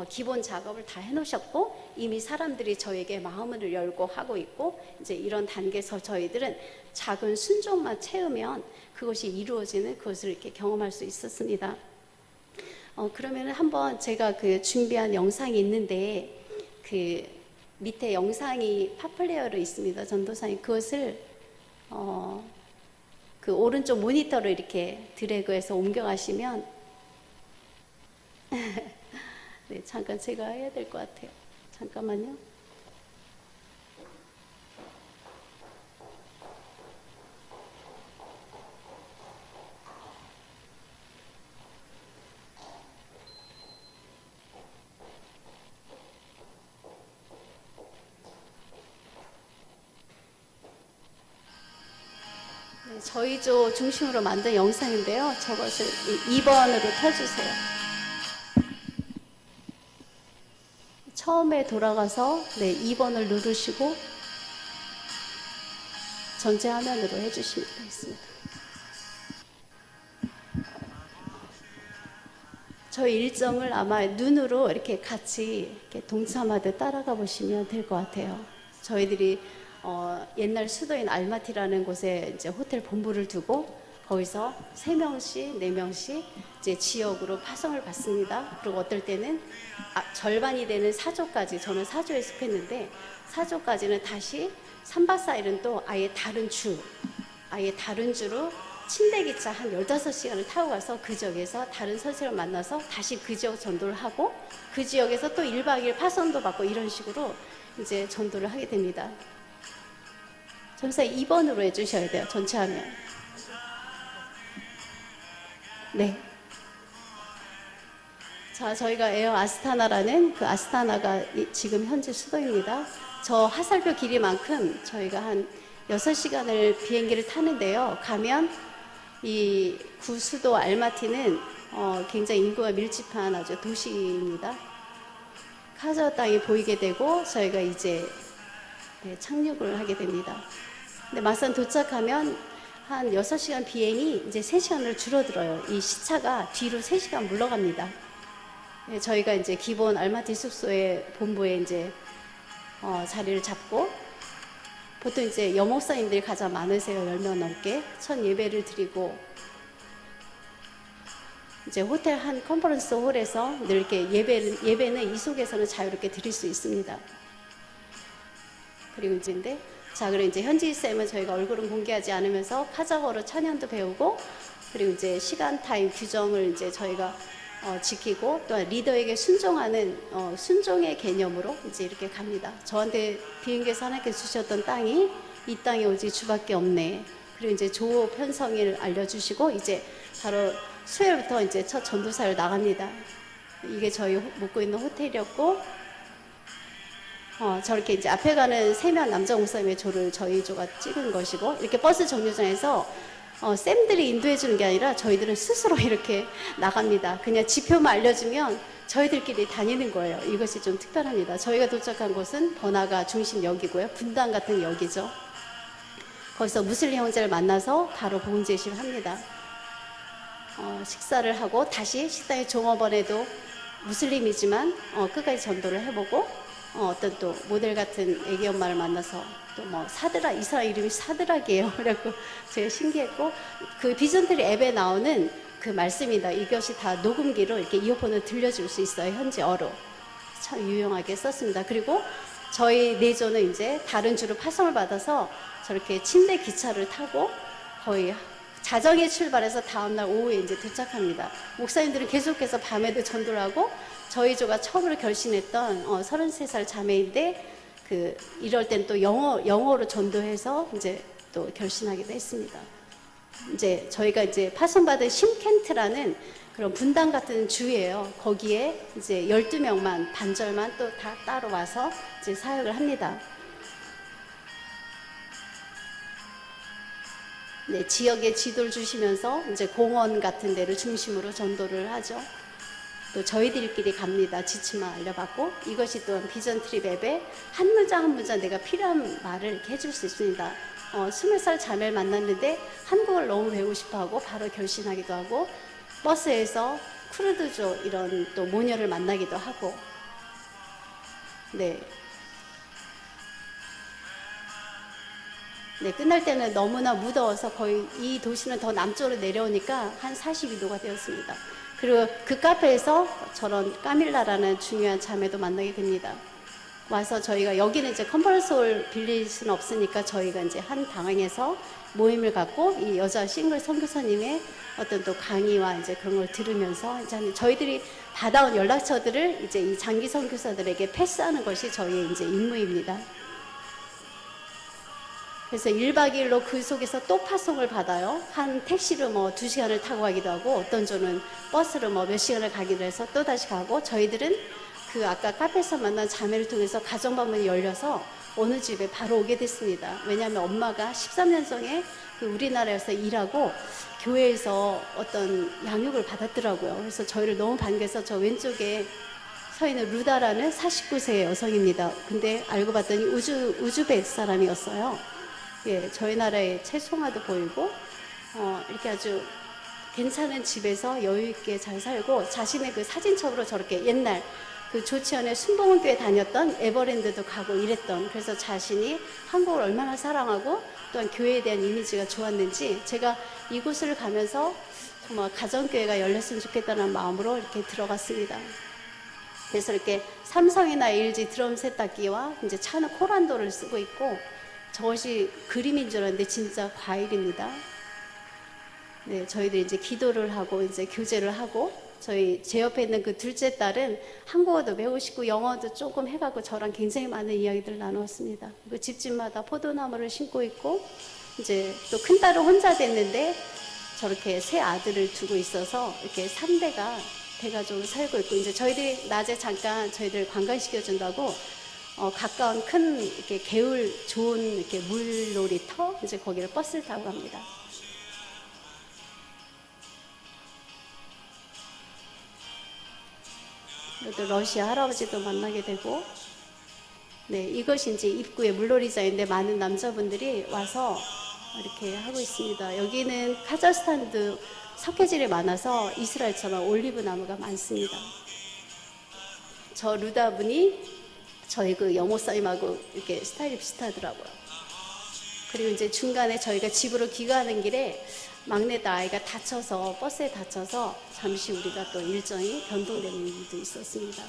기본 작업을 다 해놓으셨고, 이미 사람들이 저에게 마음을 열고 하고 있고, 이제 이런 단계에서 저희들은 작은 순종만 채우면 그것이 이루어지는 그것을 이렇게 경험할 수 있었습니다. 그러면 한번 제가 그 준비한 영상이 있는데, 그 밑에 영상이 팝플레이어로 있습니다. 전도사님 그것을 그 오른쪽 모니터로 이렇게 드래그해서 옮겨가시면 네, 잠깐 제가 해야 될 것 같아요. 잠깐만요. 네, 저희 조 중심으로 만든 영상인데요. 저것을 2번으로 켜주세요. 처음에 돌아가서 2번을 누르시고 전체 화면으로 해주시면 되겠습니다. 저희 일정을 아마 눈으로 이렇게 같이 이렇게 동참하듯 따라가 보시면 될 것 같아요. 저희들이 옛날 수도인 알마티라는 곳에 이제 호텔 본부를 두고 거기서 3명씩, 4명씩 이제 지역으로 파송을 받습니다. 그리고 어떨 때는 절반이 되는 사조까지, 저는 사조에 속했는데 사조까지는 다시 3박 4일은 또 아예 다른 주로 침대기차 한 15시간을 타고 가서 그 지역에서 다른 선생을 만나서 다시 그 지역 전도를 하고, 그 지역에서 또 1박 2일 파송도 받고, 이런 식으로 이제 전도를 하게 됩니다. 전사 2번으로 해주셔야 돼요. 전체 화면. 네. 자, 저희가 에어 아스타나라는 그 아스타나가 지금 현재 수도입니다. 저 하살표 길이만큼 저희가 한 6시간을 비행기를 타는데요. 가면 이 구수도 알마티는 굉장히 인구가 밀집한 아주 도시입니다. 카자흐 땅이 보이게 되고 저희가 이제 착륙을 하게 됩니다. 근데 막상 도착하면 한 6시간 비행이 이제 3시간으로 줄어들어요. 이 시차가 뒤로 3시간 물러갑니다. 저희가 이제 기본 알마티 숙소의 본부에 이제 자리를 잡고, 보통 이제 여목사님들이 가장 많으세요. 10명 넘게 첫 예배를 드리고, 이제 호텔 한 컨퍼런스 홀에서 늘 이렇게 예배는 이 속에서는 자유롭게 드릴 수 있습니다. 그리고 그리고 이제 현지 쌤은 저희가 얼굴은 공개하지 않으면서 카자흐어로 찬양도 배우고, 그리고 이제 시간 타임 규정을 이제 저희가 지키고, 또한 리더에게 순종하는 순종의 개념으로 이제 이렇게 갑니다. 저한테 비행기에서 하나님께서 주셨던 땅이 이 땅에 오직 주밖에 없네. 그리고 이제 조 편성을 알려주시고, 이제 바로 수요일부터 이제 첫 전도사를 나갑니다. 이게 저희 묵고 있는 호텔이었고, 저렇게 이제 앞에 가는 3명 남자 목사님의 조를 저희 조가 찍은 것이고, 이렇게 버스 정류장에서 쌤들이 인도해 주는 게 아니라 저희들은 스스로 이렇게 나갑니다. 그냥 지표만 알려주면 저희들끼리 다니는 거예요. 이것이 좀 특별합니다. 저희가 도착한 곳은 버나가 중심역이고요. 분당 같은 역이죠. 거기서 무슬림 형제를 만나서 바로 복음 제시를 합니다. 식사를 하고 다시 식당의 종업원에도 무슬림이지만 끝까지 전도를 해보고, 어떤 또 모델 같은 애기 엄마를 만나서 또 뭐 사드락, 이 사람 이름이 사드락이에요. 그래갖고 제가 신기했고, 그 비전트리 앱에 나오는 그 말씀이다. 이것이 다 녹음기로 이렇게 이어폰을 들려줄 수 있어요. 현지어로. 참 유용하게 썼습니다. 그리고 저희 내조는 이제 다른 주로 파송을 받아서 저렇게 침대 기차를 타고 거의 자정에 출발해서 다음날 오후에 이제 도착합니다. 목사님들은 계속해서 밤에도 전도를 하고, 저희 조가 처음으로 결신했던 33살 자매인데, 이럴 땐 또 영어로 전도해서 이제 또 결신하기도 했습니다. 이제 저희가 이제 파송받은 심켄트라는 그런 분당 같은 주예요. 거기에 이제 12명만 반절만 또 다 따로 와서 이제 사역을 합니다. 네, 지역에 지도를 주시면서 이제 공원 같은 데를 중심으로 전도를 하죠. 또 저희들끼리 갑니다. 지침만 알려받고 이것이 또한 비전 트립 앱에 한 문장 한 문장 내가 필요한 말을 이렇게 해줄 수 있습니다. 20살 자매를 만났는데 한국어를 너무 배우고 싶어하고 바로 결심하기도 하고 버스에서 쿠르드족 이런 또 모녀를 만나기도 하고 네, 끝날 때는 너무나 무더워서 거의 이 도시는 더 남쪽으로 내려오니까 한 42도가 되었습니다. 그리고 그 카페에서 저런 까밀라라는 중요한 자매도 만나게 됩니다. 와서 저희가 여기는 이제 컨퍼런스홀 빌릴 수는 없으니까 저희가 이제 한 방에서 모임을 갖고 이 여자 싱글 선교사님의 어떤 또 강의와 이제 그런 걸 들으면서 이제 저희들이 받아온 연락처들을 이제 이 장기 선교사들에게 패스하는 것이 저희의 이제 임무입니다. 그래서 1박 2일로 그 속에서 또 파송을 받아요. 한 택시로 뭐 2시간을 타고 가기도 하고 어떤 조는 버스로 뭐 몇 시간을 가기도 해서 또 다시 가고 저희들은 그 아까 카페에서 만난 자매를 통해서 가정 방문이 열려서 어느 집에 바로 오게 됐습니다. 왜냐하면 엄마가 13년 전에 그 우리나라에서 일하고 교회에서 어떤 양육을 받았더라고요. 그래서 저희를 너무 반겨서 저 왼쪽에 서 있는 루다라는 49세의 여성입니다. 근데 알고 봤더니 우즈벡 사람이었어요. 예, 저희 나라의 채송화도 보이고 이렇게 아주 괜찮은 집에서 여유 있게 잘 살고 자신의 그 사진첩으로 저렇게 옛날 그 조치현의 순복음교회 다녔던 에버랜드도 가고 이랬던 그래서 자신이 한국을 얼마나 사랑하고 또한 교회에 대한 이미지가 좋았는지 제가 이곳을 가면서 정말 가정교회가 열렸으면 좋겠다는 마음으로 이렇게 들어갔습니다. 그래서 이렇게 삼성이나 LG 드럼 세탁기와 이제 차는 코란도를 쓰고 있고 저것이 그림인 줄 알았는데 진짜 과일입니다. 네, 저희들이 이제 기도를 하고 이제 교제를 하고 제 옆에 있는 그 둘째 딸은 한국어도 배우고 싶고 영어도 조금 해가고 저랑 굉장히 많은 이야기들을 나누었습니다. 그 집집마다 포도나무를 심고 있고 이제 또 큰 딸은 혼자 됐는데 저렇게 세 아들을 두고 있어서 이렇게 3대가 대가족으로 살고 있고 이제 저희들이 낮에 잠깐 저희들 관광시켜준다고 가까운 큰 이렇게 개울 좋은 이렇게 물놀이터 이제 거기를 버스를 타고 갑니다. 또 러시아 할아버지도 만나게 되고 네, 이것이 이제 입구에 물놀이장인데 많은 남자분들이 와서 이렇게 하고 있습니다. 여기는 카자흐스탄도 석회질이 많아서 이스라엘처럼 올리브 나무가 많습니다. 저 루다 분이 저희 그 여모사님하고 이렇게 스타일이 비슷하더라고요. 그리고 이제 중간에 저희가 집으로 귀가하는 길에 막내 아이가 다쳐서 버스에 다쳐서 잠시 우리가 또 일정이 변동되는 일도 있었습니다.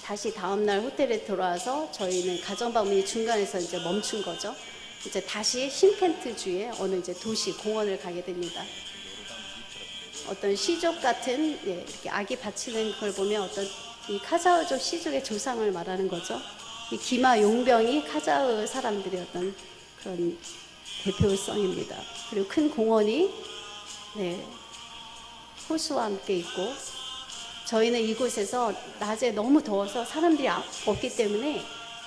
다시 다음날 호텔에 돌아와서 저희는 가정방문이 중간에서 이제 멈춘 거죠. 이제 다시 신켄트 주에 어느 이제 도시 공원을 가게 됩니다. 어떤 시족 같은 이렇게 아기 바치는 걸 보면 어떤 이 카자흐족 시족의 조상을 말하는 거죠. 이 기마 용병이 카자흐 사람들의 어떤 그런 대표성입니다. 그리고 큰 공원이 호수와 함께 있고 저희는 이곳에서 낮에 너무 더워서 사람들이 없기 때문에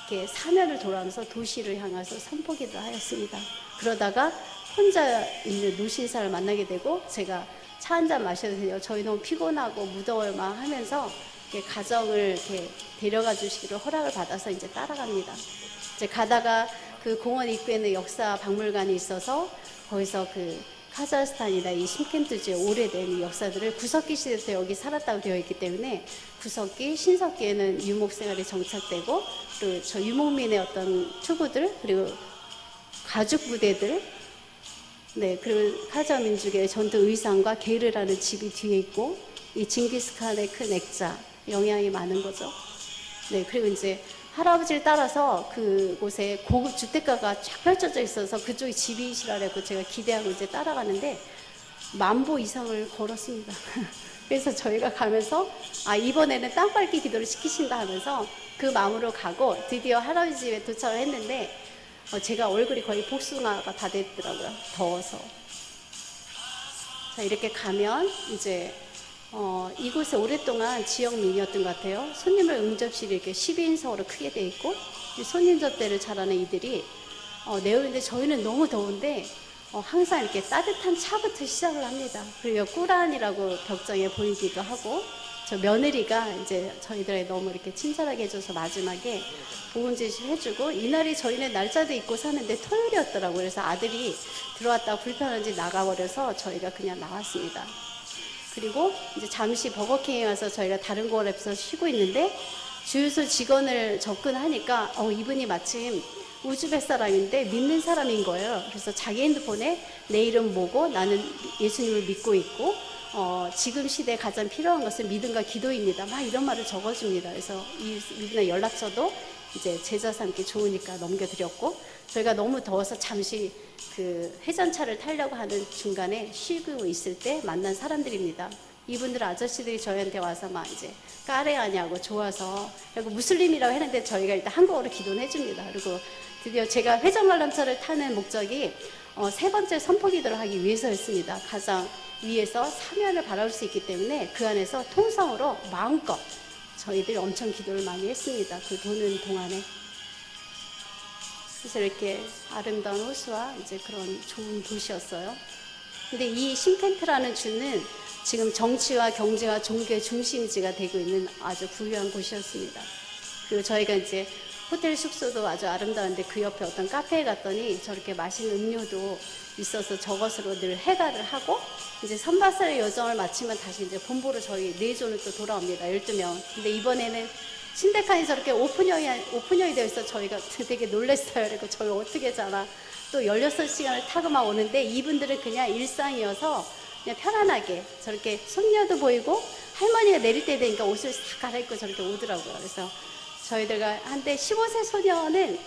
이렇게 사면을 돌아오면서 도시를 향해서 선포기도 하였습니다. 그러다가 혼자 있는 노신사를 만나게 되고 제가 차 한잔 마셔도 돼요. 저희 너무 피곤하고 무더워요 막 하면서 이렇게 가정을 이렇게 데려가 주시기를 허락을 받아서 이제 따라갑니다. 이제 가다가 그 공원 입구에는 역사 박물관이 있어서 거기서 그 카자흐스탄이나 이 심켄트주의 오래된 이 역사들을 구석기 시대부터 여기 살았다고 되어 있기 때문에 구석기, 신석기에는 유목 생활이 정착되고 그리고 저 유목민의 어떤 투구들 그리고 가죽 부대들 그리고 카자흐 민족의 전통 의상과 게르라는 집이 뒤에 있고 이 징기스칸의 큰 액자 영향이 많은 거죠. 그리고 이제 할아버지를 따라서 그곳에 고급 주택가가 쫙 펼쳐져 있어서 그쪽이 집이시라고 제가 기대하고 이제 따라가는데 10,000보 이상을 걸었습니다. 그래서 저희가 가면서 이번에는 땅밟기 기도를 시키신다 하면서 그 마음으로 가고 드디어 할아버지 집에 도착을 했는데 제가 얼굴이 거의 복숭아가 다 됐더라고요. 더워서. 자, 이렇게 가면 이제 이곳에 오랫동안 지역민이었던 것 같아요. 손님을 응접실이 이렇게 12인석으로 크게 돼 있고, 이 손님 접대를 잘하는 이들이 내오는데 저희는 너무 더운데 항상 이렇게 따뜻한 차부터 시작을 합니다. 그리고 꾸란이라고 벽장에 보이기도 하고, 저 며느리가 이제 저희들에 너무 이렇게 친절하게 해줘서 마지막에 복음 제시를 해주고, 이날이 저희는 날짜도 있고 사는데 토요일이었더라고요. 그래서 아들이 들어왔다가 불편한지 나가버려서 저희가 그냥 나왔습니다. 그리고 이제 잠시 버거킹에 와서 저희가 다른 곳에서 쉬고 있는데, 주유소 직원을 접근하니까 이분이 마침 우즈벡 사람인데 믿는 사람인 거예요. 그래서 자기 핸드폰에 내 이름 뭐고 나는 예수님을 믿고 있고 지금 시대에 가장 필요한 것은 믿음과 기도입니다. 막 이런 말을 적어줍니다. 그래서 이분의 연락처도 이제 제자 삼기 좋으니까 넘겨드렸고, 저희가 너무 더워서 잠시 그 회전차를 타려고 하는 중간에 쉬고 있을 때 만난 사람들입니다. 이분들 아저씨들이 저희한테 와서 막 이제 까레하냐고 좋아서, 그리고 무슬림이라고 했는데 저희가 일단 한국어로 기도는 해줍니다. 그리고 드디어 제가 회전 관람차를 타는 목적이 세 번째 선포 기도를 하기 위해서였습니다. 가장 위에서 사면을 바라볼 수 있기 때문에 그 안에서 통성으로 마음껏 저희들이 엄청 기도를 많이 했습니다. 그 도는 동안에. 그래서 이렇게 아름다운 호수와 이제 그런 좋은 도시였어요. 근데 이 심켄트라는 주는 지금 정치와 경제와 종교의 중심지가 되고 있는 아주 부유한 곳이었습니다. 그리고 저희가 이제 호텔 숙소도 아주 아름다운데 그 옆에 어떤 카페에 갔더니 저렇게 맛있는 음료도 있어서 저것으로 늘 해가를 하고, 이제 선바살의 여정을 마치면 다시 이제 본부로 저희 4조는 또 돌아옵니다. 12명. 근데 이번에는 신대칸이 저렇게 오픈형이 되어 있어 저희가 되게 놀랐어요. 그리고 저희 어떻게 자나. 또 16시간을 타고 막 오는데 이분들은 그냥 일상이어서 그냥 편안하게 저렇게 손녀도 보이고, 할머니가 내릴 때 되니까 옷을 싹 갈아입고 저렇게 오더라고요. 그래서 저희들과 한때 15세 소녀는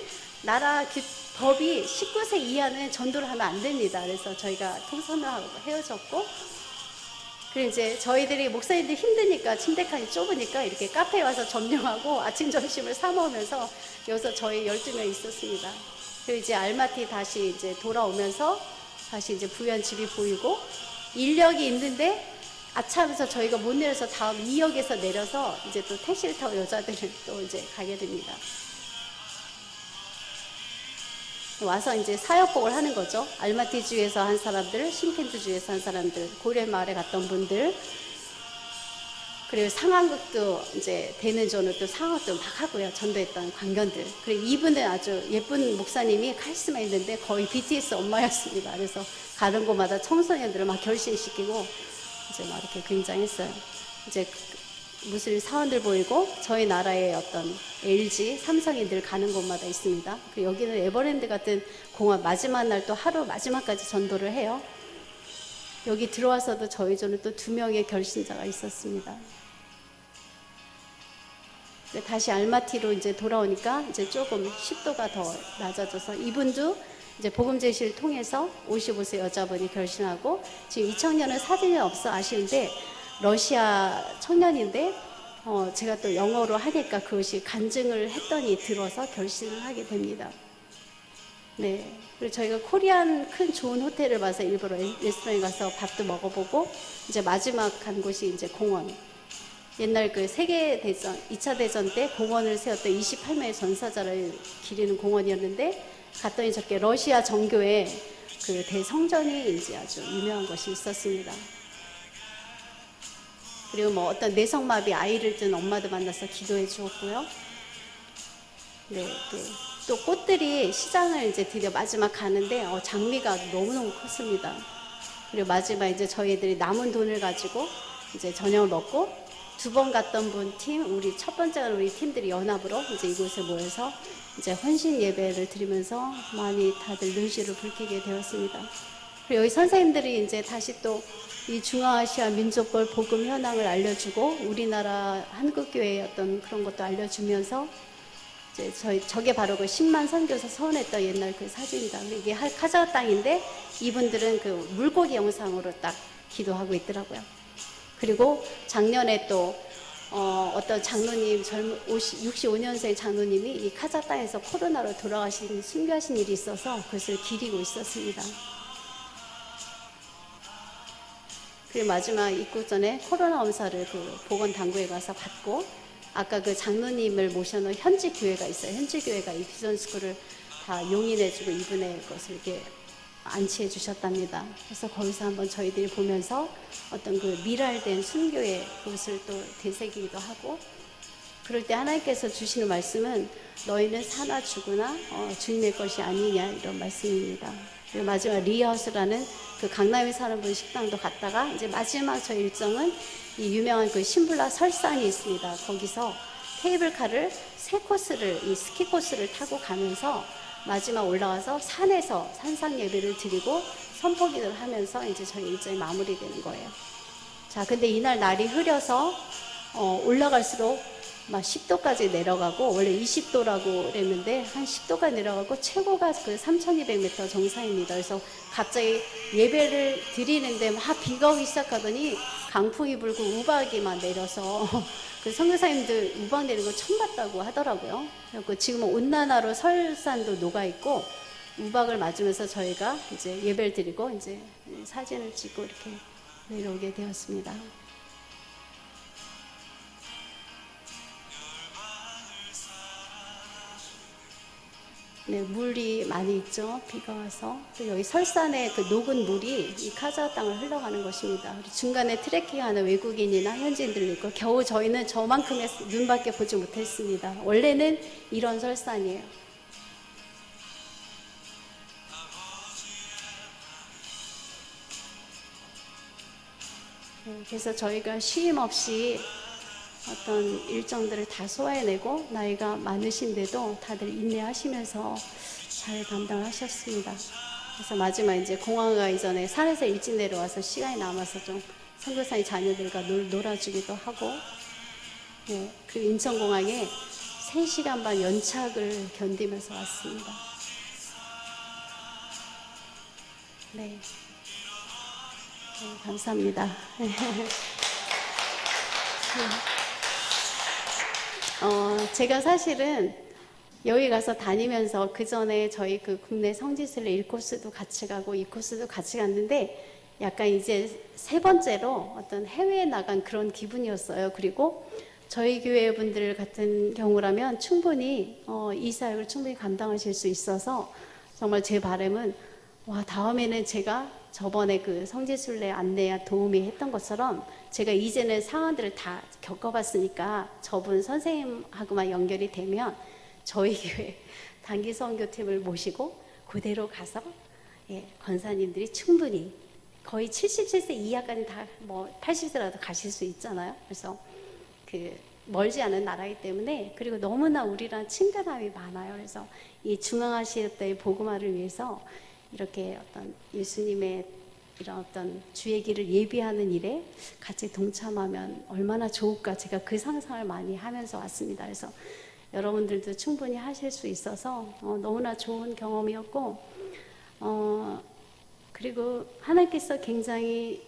나라 법이 19세 이하는 전도를 하면 안 됩니다. 그래서 저희가 통선을 하고 헤어졌고, 그리고 이제 저희들이 목사님들 힘드니까 침대칸이 좁으니까 이렇게 카페에 와서 점령하고 아침 점심을 사 먹으면서 여기서 저희 12명 있었습니다. 그리고 이제 알마티 다시 이제 돌아오면서 다시 이제 부유한 집이 보이고, 인력이 있는데 아차하면서 저희가 못 내려서 다음 2역에서 내려서 이제 또 택시를 타고 여자들을 또 이제 가게 됩니다. 와서 이제 사역복을 하는 거죠. 알마티 주에서 한 사람들, 심켄트 주에서 한 사람들, 고려 마을에 갔던 분들, 그리고 상황극도 이제 되는 조는 또 상황극도 막 하고요. 전도했던 관견들. 그리고 이분은 아주 예쁜 목사님이 카리스마 있는데 거의 BTS 엄마였습니다. 그래서 가는 곳마다 청소년들을 막 결신시키고 이제 막 이렇게 굉장했어요. 이제 무슬림 사원들 보이고, 저희 나라의 어떤 LG, 삼성이 늘 가는 곳마다 있습니다. 그리고 여기는 에버랜드 같은 공원 마지막 날 또 하루 마지막까지 전도를 해요. 여기 들어와서도 저희 조는 또 2명의 결신자가 있었습니다. 다시 알마티로 이제 돌아오니까 이제 조금 10도가 더 낮아져서 이분도 이제 복음 제시를 통해서 55세 여자분이 결신하고, 지금 이 청년은 사진이 없어 아쉬운데 러시아 청년인데 제가 또 영어로 하니까 그것이 간증을 했더니 들어서 결신을 하게 됩니다. 네. 그리고 저희가 코리안 큰 좋은 호텔을 봐서 일부러 레스토랑에 가서 밥도 먹어보고, 이제 마지막 간 곳이 이제 공원. 옛날 그 세계대전, 2차 대전 때 공원을 세웠던 28명의 전사자를 기리는 공원이었는데, 갔더니 저렇게 러시아 정교의 그 대성전이 이제 아주 유명한 것이 있었습니다. 그리고 뭐 어떤 내성마비 아이를 둔 엄마도 만나서 기도해 주었고요. 네, 또 꽃들이 시장을 이제 드디어 마지막 가는데 장미가 너무너무 컸습니다. 그리고 마지막 이제 저희들이 남은 돈을 가지고 이제 저녁을 먹고, 2번 갔던 분 팀, 우리 첫 번째는 우리 팀들이 연합으로 이제 이곳에 모여서 이제 헌신 예배를 드리면서 많이 다들 눈시를 붉히게 되었습니다. 그리고 여기 선생님들이 이제 다시 또 이 중앙아시아 민족별 복음 현황을 알려주고, 우리나라 한국교회의 어떤 그런 것도 알려주면서 이제 저게 바로 그 10만 선교사 서원했던 옛날 그 사진이다. 이게 카자흐 땅인데 이분들은 그 물고기 영상으로 딱 기도하고 있더라고요. 그리고 작년에 또 어떤 장로님 65년생 장로님이 이 카자흐 땅에서 코로나로 돌아가신 순교하신 일이 있어서 그것을 기리고 있었습니다. 그리고 마지막 입국 전에 코로나 검사를 그 보건당국에 가서 받고, 아까 그 장로님을 모셔놓은 현지 교회가 있어요. 현지 교회가 이 비전스쿨을 다 용인해주고 이분의 것을 이렇게 안치해 주셨답니다. 그래서 거기서 한번 저희들이 보면서 어떤 그 미랄된 순교의 그것을 또 되새기기도 하고, 그럴 때 하나님께서 주시는 말씀은 너희는 사나 죽으나 주님의 것이 아니냐, 이런 말씀입니다. 그리고 마지막 리하우스라는 그 강남에 사는 분 식당도 갔다가, 이제 마지막 저희 일정은 이 유명한 그 신블라 설산이 있습니다. 거기서 케이블카를 3코스를, 이 스키 코스를 타고 가면서 마지막 올라와서 산에서 산상 예배를 드리고 선포기도를 하면서 이제 저희 일정이 마무리되는 거예요. 자, 근데 이날 날이 흐려서 올라갈수록 막 10도까지 내려가고, 원래 20도라고 그랬는데 한 10도까지 내려가고 최고가 그 3200m 정상입니다. 그래서 갑자기 예배를 드리는데 막 비가 오기 시작하더니 강풍이 불고 우박이 막 내려서 그 선교사님들 우박 내리는 거 처음 봤다고 하더라고요. 그리고 지금은 온난화로 설산도 녹아 있고, 우박을 맞으면서 저희가 이제 예배를 드리고 이제 사진을 찍고 이렇게 내려오게 되었습니다. 네, 물이 많이 있죠. 비가 와서. 여기 설산에 그 녹은 물이 이 카자흐 땅을 흘러가는 것입니다. 중간에 트레킹하는 외국인이나 현지인들도 있고, 겨우 저희는 저만큼의 눈밖에 보지 못했습니다. 원래는 이런 설산이에요. 네, 그래서 저희가 쉼 없이 어떤 일정들을 다 소화해내고, 나이가 많으신데도 다들 인내하시면서 잘 감당하셨습니다. 그래서 마지막 이제 공항 가기 전에 산에서 일찍 내려와서 시간이 남아서 좀 선교사님 자녀들과 놀아주기도 하고, 네, 그리고 인천공항에 3시간 반 연착을 견디면서 왔습니다. 네, 감사합니다. 제가 사실은 여기 가서 다니면서 그 전에 저희 그 국내 성지순례 1코스도 같이 가고 2코스도 같이 갔는데, 약간 이제 3번째로 어떤 해외에 나간 그런 기분이었어요. 그리고 저희 교회 분들 같은 경우라면 충분히 이 사역을 충분히 감당하실 수 있어서, 정말 제 바람은 다음에는 제가 저번에 그 성지순례 안내에 도움이 했던 것처럼 제가 이제는 상황들을 다 겪어봤으니까 저분 선생님하고만 연결이 되면 저희 교회 단기 선교팀을 모시고 그대로 가서 권사님들이 충분히 거의 77세 이하까지 다 80세라도 가실 수 있잖아요. 그래서 그 멀지 않은 나라이기 때문에, 그리고 너무나 우리랑 친근함이 많아요. 그래서 이 중앙아시아 때의 복음화를 위해서 이렇게 어떤 예수님의 이런 어떤 주의 길을 예비하는 일에 같이 동참하면 얼마나 좋을까, 제가 그 상상을 많이 하면서 왔습니다. 그래서 여러분들도 충분히 하실 수 있어서 너무나 좋은 경험이었고, 그리고 하나님께서 굉장히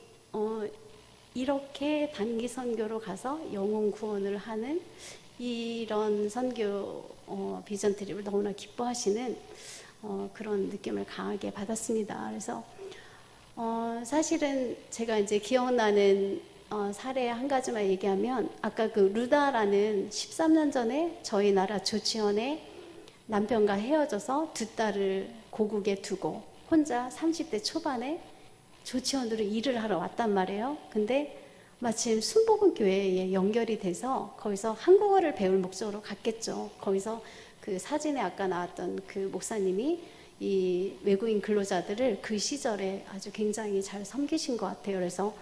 이렇게 단기 선교로 가서 영혼 구원을 하는 이런 선교 비전 트립을 너무나 기뻐하시는 그런 느낌을 강하게 받았습니다. 그래서 사실은 제가 이제 기억나는 사례 한 가지만 얘기하면, 아까 그 루다라는 13년 전에 저희 나라 조치원에 남편과 헤어져서 2딸을 고국에 두고 혼자 30대 초반에 조치원으로 일을 하러 왔단 말이에요. 근데 마침 순복음교회에 연결이 돼서 거기서 한국어를 배울 목적으로 갔겠죠. 거기서 그 사진에 아까 나왔던 그 목사님이 이 외국인 근로자들을 그 시절에 아주 굉장히 잘 섬기신 것 같아요. 그래서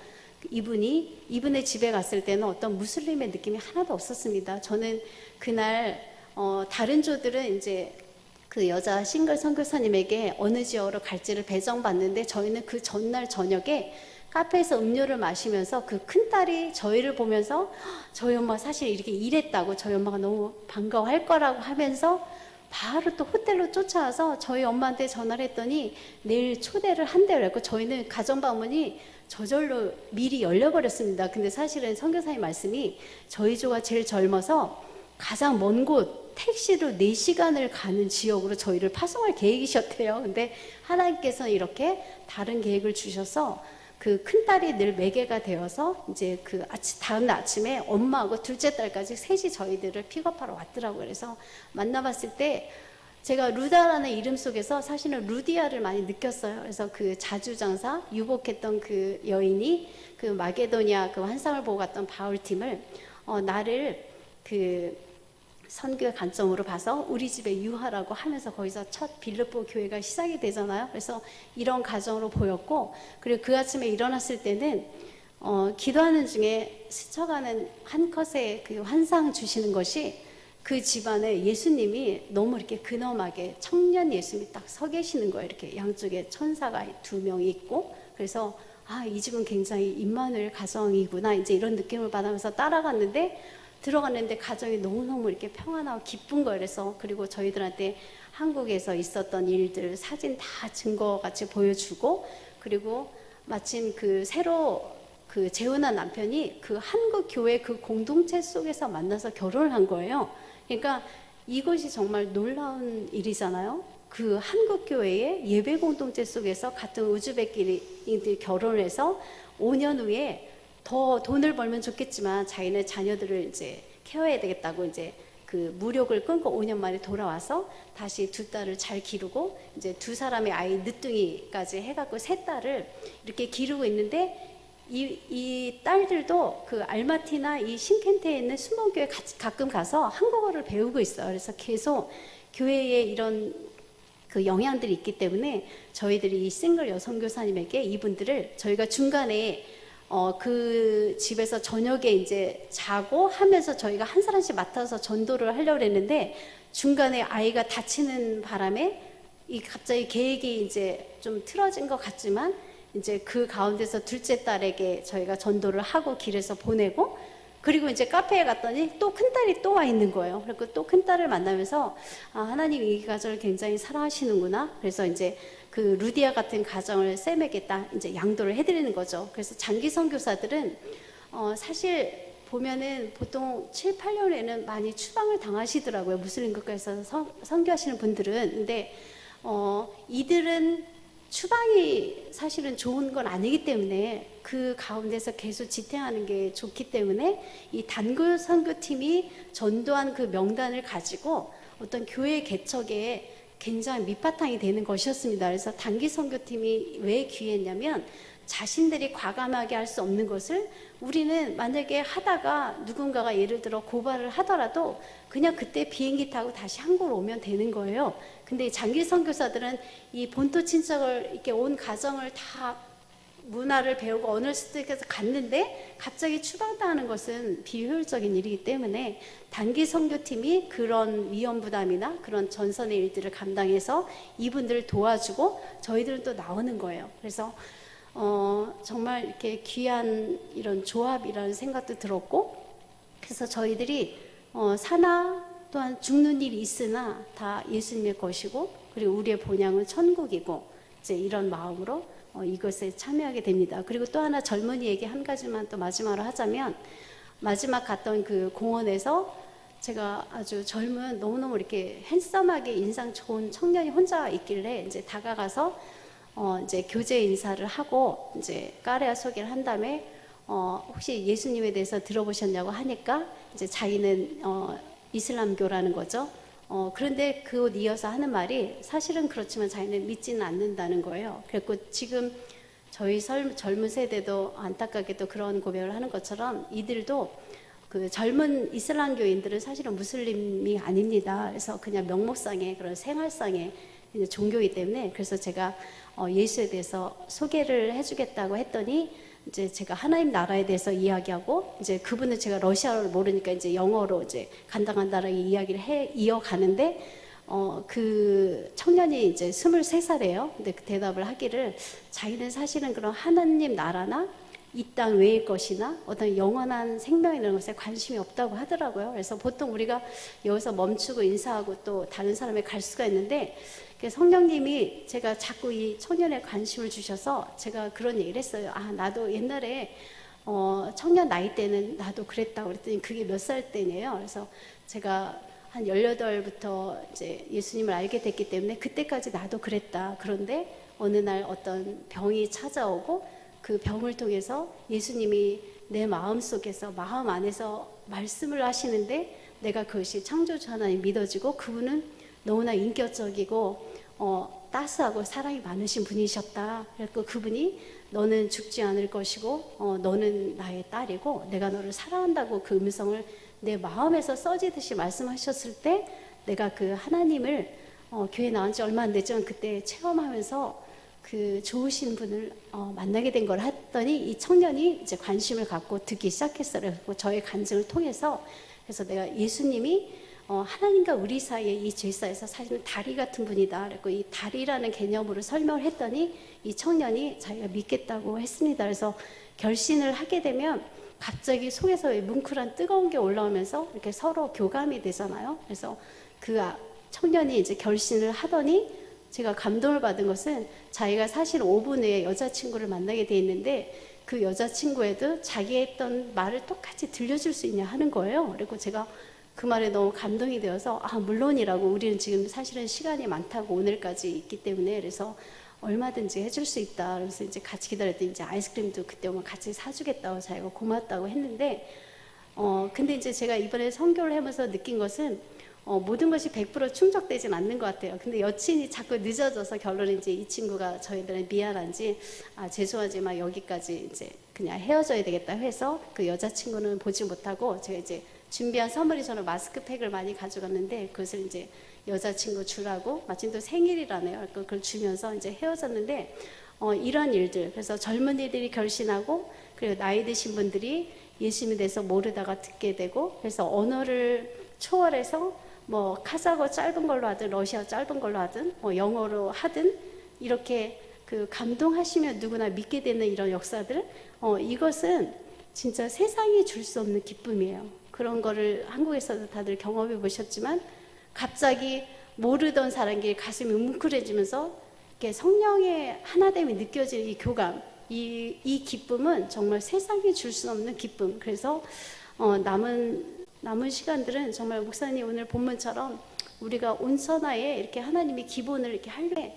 이분의 집에 갔을 때는 어떤 무슬림의 느낌이 하나도 없었습니다. 저는 그날 다른 조들은 이제 그 여자 싱글 선교사님에게 어느 지역으로 갈지를 배정받는데, 저희는 그 전날 저녁에 카페에서 음료를 마시면서 그 큰딸이 저희를 보면서 저희 엄마 사실 이렇게 일했다고, 저희 엄마가 너무 반가워할 거라고 하면서 바로 또 호텔로 쫓아와서 저희 엄마한테 전화를 했더니 내일 초대를 한대요. 그래서 저희는 가정방문이 저절로 미리 열려버렸습니다. 근데 사실은 선교사님 말씀이 저희 조가 제일 젊어서 가장 먼 곳 택시로 4시간을 가는 지역으로 저희를 파송할 계획이셨대요. 근데 하나님께서는 이렇게 다른 계획을 주셔서 그 큰딸이 늘 매개가 되어서 이제 그 다음날 아침에 엄마하고 둘째 딸까지 셋이 저희들을 픽업하러 왔더라고요. 그래서 만나봤을 때 제가 루다라는 이름 속에서 사실은 루디아를 많이 느꼈어요. 그래서 그 자주장사 유복했던 그 여인이 그 마게도니아 그 환상을 보고 갔던 바울팀을 나를 그 선교의 관점으로 봐서 우리 집에 유하라고 하면서 거기서 첫 빌립보 교회가 시작이 되잖아요. 그래서 이런 가정으로 보였고, 그리고 그 아침에 일어났을 때는 기도하는 중에 스쳐가는 한 컷의 그 환상 주시는 것이 그 집안에 예수님이 너무 이렇게 근엄하게 청년 예수님이 딱 서 계시는 거예요. 이렇게 양쪽에 천사가 2명이 있고, 그래서 이 집은 굉장히 임마누엘 가정이구나 이제 이런 느낌을 받으면서 따라갔는데, 들어갔는데 가정이 너무너무 이렇게 평안하고 기쁜 거예요. 그래서 그리고 저희들한테 한국에서 있었던 일들 사진 다 증거같이 보여주고, 그리고 마침 그 새로 그 재혼한 남편이 그 한국 교회 그 공동체 속에서 만나서 결혼을 한 거예요. 그러니까 이것이 정말 놀라운 일이잖아요. 그 한국 교회의 예배 공동체 속에서 같은 우즈베키인들이 결혼을 해서 5년 후에 더 돈을 벌면 좋겠지만 자기네 자녀들을 이제 케어해야 되겠다고 이제 그 무력을 끊고 5년 만에 돌아와서 다시 두 딸을 잘 기르고 이제 두 사람의 아이 늦둥이까지 해갖고 세 딸을 이렇게 기르고 있는데, 이 딸들도 그 알마티나 이 신켄테에 있는 순복음교회 가끔 가서 한국어를 배우고 있어요. 그래서 계속 교회에 이런 그 영향들이 있기 때문에 저희들이 이 싱글 여성 교사님에게 이분들을 저희가 중간에 그 집에서 저녁에 이제 자고 하면서 저희가 한 사람씩 맡아서 전도를 하려고 했는데, 중간에 아이가 다치는 바람에 이 갑자기 계획이 이제 좀 틀어진 것 같지만, 이제 그 가운데서 둘째 딸에게 저희가 전도를 하고 길에서 보내고, 그리고 이제 카페에 갔더니 또 큰딸이 또 와 있는 거예요. 그리고 또 큰딸을 만나면서 하나님 이 가정을 굉장히 사랑하시는구나. 그래서 이제 그 루디아 같은 가정을 쌤에게 딱 이제 양도를 해드리는 거죠. 그래서 장기 선교사들은 사실 보면은 보통 7, 8년에는 많이 추방을 당하시더라고요. 무슬림 국가에서 선교하시는 분들은. 근데 이들은 추방이 사실은 좋은 건 아니기 때문에 그 가운데서 계속 지탱하는 게 좋기 때문에 이 단골 선교팀이 전도한 그 명단을 가지고 어떤 교회 개척에 굉장히 밑바탕이 되는 것이었습니다. 그래서 단기 선교팀이 왜 귀했냐면, 자신들이 과감하게 할 수 없는 것을 우리는 만약에 하다가 누군가가 예를 들어 고발을 하더라도 그냥 그때 비행기 타고 다시 한국으로 오면 되는 거예요. 근데 장기 선교사들은 이 본토 친척을 이렇게 온 가정을 다 문화를 배우고 언어를 습득해서 갔는데 갑자기 추방당하는 것은 비효율적인 일이기 때문에 단기 선교팀이 그런 위험 부담이나 그런 전선의 일들을 감당해서 이분들을 도와주고 저희들은 또 나오는 거예요. 그래서 정말 이렇게 귀한 이런 조합이라는 생각도 들었고, 그래서 저희들이 사나 또한 죽는 일이 있으나 다 예수님의 것이고, 그리고 우리의 본향은 천국이고, 이제 이런 마음으로 이것에 참여하게 됩니다. 그리고 또 하나 젊은이 얘기 한 가지만 또 마지막으로 하자면, 마지막 갔던 그 공원에서 제가 아주 젊은 너무너무 이렇게 핸섬하게 인상 좋은 청년이 혼자 있길래 이제 다가가서 이제 교제 인사를 하고 이제 까레아 소개를 한 다음에 혹시 예수님에 대해서 들어보셨냐고 하니까 이제 자기는 이슬람교라는 거죠. 그런데 그 옷 이어서 하는 말이 사실은 그렇지만 자기는 믿지는 않는다는 거예요. 그래서 지금 저희 젊은 세대도 안타깝게도 그런 고백을 하는 것처럼 이들도 그 젊은 이슬람교인들은 사실은 무슬림이 아닙니다. 그래서 그냥 명목상의 그런 생활상의 종교이기 때문에, 그래서 제가 예수에 대해서 소개를 해주겠다고 했더니 이제 제가 하나님 나라에 대해서 이야기하고, 이제 그분은 제가 러시아어를 모르니까 이제 영어로 이제 간당간당하게 이야기를 이어가는데, 그 청년이 이제 23살이에요. 근데 그 대답을 하기를 자기는 사실은 그런 하나님 나라나 이 땅 외의 것이나 어떤 영원한 생명이라는 것에 관심이 없다고 하더라고요. 그래서 보통 우리가 여기서 멈추고 인사하고 또 다른 사람에 갈 수가 있는데, 성령님이 제가 자꾸 이 청년에 관심을 주셔서 제가 그런 얘기를 했어요. 나도 옛날에 청년 나이 때는 나도 그랬다고 그랬더니 그게 몇 살 때네요. 그래서 제가 한 18부터 이제 예수님을 알게 됐기 때문에 그때까지 나도 그랬다. 그런데 어느 날 어떤 병이 찾아오고 그 병을 통해서 예수님이 내 마음 속에서, 마음 안에서 말씀을 하시는데 내가 그것이 창조주 하나님 믿어지고, 그분은 너무나 인격적이고 따스하고 사랑이 많으신 분이셨다. 그래서 그분이 너는 죽지 않을 것이고 너는 나의 딸이고 내가 너를 사랑한다고 그 음성을 내 마음에서 써지듯이 말씀하셨을 때, 내가 그 하나님을 교회 나온 지 얼마 안 됐지만 그때 체험하면서 그 좋으신 분을 만나게 된 걸 했더니, 이 청년이 이제 관심을 갖고 듣기 시작했어요. 그리고 저의 간증을 통해서, 그래서 내가 예수님이 하나님과 우리 사이에 이 죄사에서 사실은 다리 같은 분이다. 그리고 이 다리라는 개념으로 설명을 했더니 이 청년이 자기가 믿겠다고 했습니다. 그래서 결신을 하게 되면 갑자기 속에서 뭉클한 뜨거운 게 올라오면서 이렇게 서로 교감이 되잖아요. 그래서 그 청년이 이제 결신을 하더니 제가 감동을 받은 것은, 자기가 사실 5분 후에 여자친구를 만나게 돼 있는데 그 여자친구에도 자기 했던 말을 똑같이 들려줄 수 있냐 하는 거예요. 그리고 제가 그 말에 너무 감동이 되어서, 물론이라고, 우리는 지금 사실은 시간이 많다고 오늘까지 있기 때문에, 그래서 얼마든지 해줄 수 있다. 그래서 이제 같이 기다렸더니 이제 아이스크림도 그때 오면 같이 사주겠다고, 자기가 고맙다고 했는데, 근데 이제 제가 이번에 선교를 하면서 느낀 것은, 모든 것이 100% 충족되진 않는 것 같아요. 근데 여친이 자꾸 늦어져서 결론은 이제 이 친구가 저희들은 미안한지, 죄송하지만 여기까지 이제 그냥 헤어져야 되겠다 해서 그 여자친구는 보지 못하고, 제가 이제 준비한 선물이, 저는 마스크팩을 많이 가져갔는데 그것을 이제 여자친구 주라고, 마침 또 생일이라네요. 그걸 주면서 이제 헤어졌는데, 이런 일들, 그래서 젊은이들이 결신하고, 그리고 나이 드신 분들이 예수님에 대해서 모르다가 듣게 되고, 그래서 언어를 초월해서 뭐 카자흐 짧은 걸로 하든 러시아 짧은 걸로 하든 뭐 영어로 하든 이렇게 그 감동하시면 누구나 믿게 되는 이런 역사들, 이것은 진짜 세상이 줄 수 없는 기쁨이에요. 그런 거를 한국에서도 다들 경험해 보셨지만, 갑자기 모르던 사람끼리 가슴이 뭉클해지면서 이렇게 성령의 하나됨이 느껴지는 이 교감, 이 기쁨은 정말 세상이 줄 수 없는 기쁨. 그래서 남은 시간들은 정말 목사님 오늘 본문처럼 우리가 온선하에 이렇게 하나님이 기본을 이렇게 할때,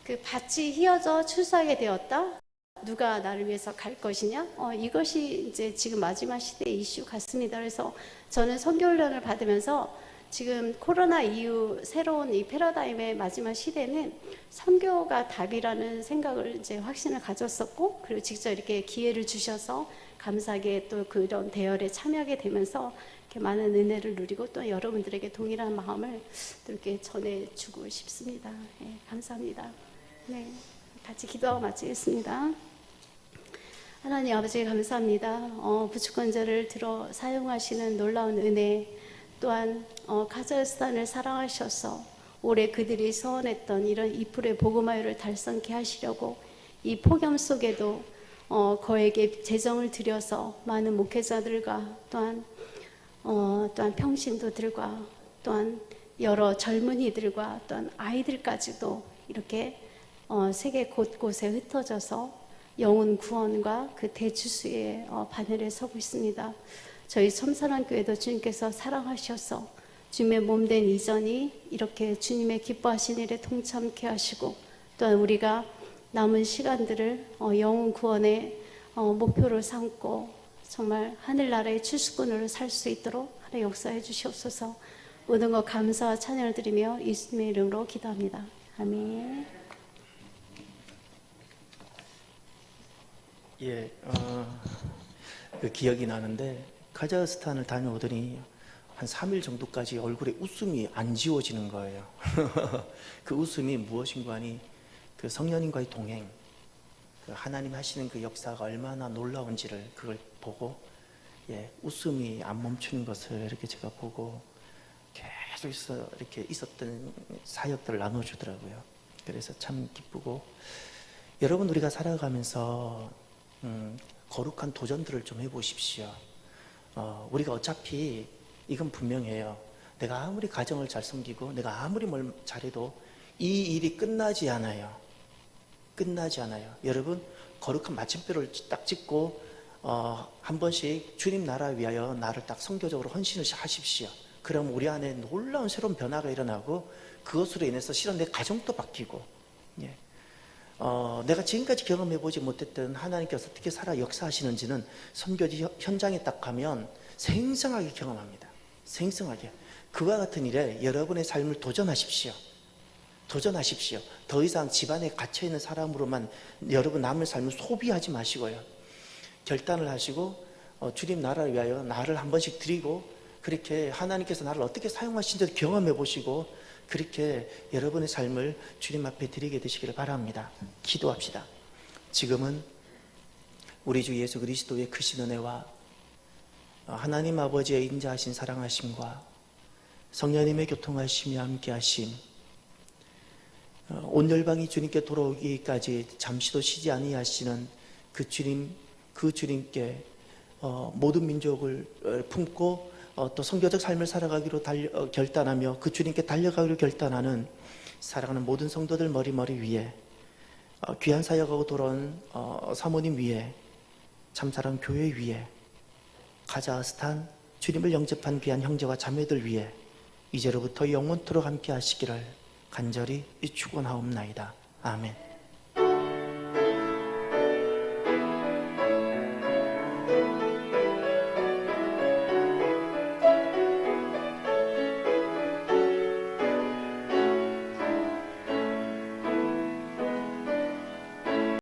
그 밭이 휘어져 추수하게 되었다. 누가 나를 위해서 갈 것이냐? 이것이 이제 지금 마지막 시대의 이슈 같습니다. 그래서 저는 선교훈련을 받으면서 지금 코로나 이후 새로운 이 패러다임의 마지막 시대는 선교가 답이라는 생각을 이제 확신을 가졌었고, 그리고 직접 이렇게 기회를 주셔서 감사하게 또 그런 대열에 참여하게 되면서 이렇게 많은 은혜를 누리고, 또 여러분들에게 동일한 마음을 또 이렇게 전해주고 싶습니다. 네, 감사합니다. 네, 같이 기도하고 마치겠습니다. 하나님 아버지 감사합니다. 부축건제를 들어 사용하시는 놀라운 은혜, 또한 카자흐스탄을 사랑하셔서 올해 그들이 소원했던 이런 이풀의 복음화요를 달성케 하시려고 이 폭염 속에도 거에게 재정을 들여서 많은 목회자들과 또한 평신도들과 또한 여러 젊은이들과 또한 아이들까지도 이렇게 세계 곳곳에 흩어져서 영혼 구원과 그 대추수의 바늘에 서고 있습니다. 저희 첨사랑교회도 주님께서 사랑하셔서 주님의 몸된 이전이 이렇게 주님의 기뻐하신 일에 동참케 하시고, 또한 우리가 남은 시간들을 영혼 구원의 목표로 삼고 정말 하늘나라의 추수꾼으로 살 수 있도록 하나님 역사해 주시옵소서. 모든 것 감사와 찬양을 드리며 예수님의 이름으로 기도합니다. 아멘. 예, 그 기억이 나는데, 카자흐스탄을 다녀오더니 한 3일 정도까지 얼굴에 웃음이 안 지워지는 거예요. 그 웃음이 무엇인가 하니, 그 성령님과의 동행, 그 하나님 하시는 그 역사가 얼마나 놀라운지를 그걸 보고, 예, 웃음이 안 멈추는 것을 이렇게 제가 보고 계속 이렇게 있었던 사역들을 나눠주더라고요. 그래서 참 기쁘고, 여러분 우리가 살아가면서 거룩한 도전들을 좀 해보십시오. 우리가 어차피 이건 분명해요. 내가 아무리 가정을 잘 섬기고 내가 아무리 뭘 잘해도 이 일이 끝나지 않아요. 끝나지 않아요. 여러분 거룩한 마침표를 딱 찍고 한 번씩 주님 나라 위하여 나를 딱 선교적으로 헌신을 하십시오. 그럼 우리 안에 놀라운 새로운 변화가 일어나고, 그것으로 인해서 실은 내 가정도 바뀌고, 예. 내가 지금까지 경험해보지 못했던 하나님께서 어떻게 살아 역사하시는지는 선교지 현장에 딱 가면 생생하게 경험합니다. 생생하게. 그와 같은 일에 여러분의 삶을 도전하십시오. 도전하십시오. 더 이상 집안에 갇혀있는 사람으로만 여러분 남의 삶을 소비하지 마시고요. 결단을 하시고 주님 나라를 위하여 나를 한 번씩 드리고, 그렇게 하나님께서 나를 어떻게 사용하신지 경험해 보시고, 그렇게 여러분의 삶을 주님 앞에 드리게 되시기를 바랍니다. 기도합시다. 지금은 우리 주 예수 그리스도의 크신 은혜와 하나님 아버지의 인자하신 사랑하심과 성령님의 교통하심이 함께하심, 온 열방이 주님께 돌아오기까지 잠시도 쉬지 아니하시는 그 주님께 모든 민족을 품고 또 선교적 삶을 살아가기로 결단하며 그 주님께 달려가기로 결단하는 사랑하는 모든 성도들 머리 위에, 귀한 사역하고 돌아온 사모님 위에, 참사랑 교회 위에, 카자흐스탄 주님을 영접한 귀한 형제와 자매들 위에 이제로부터 영원토록 함께 하시기를 간절히 축원하옵나이다. 아멘.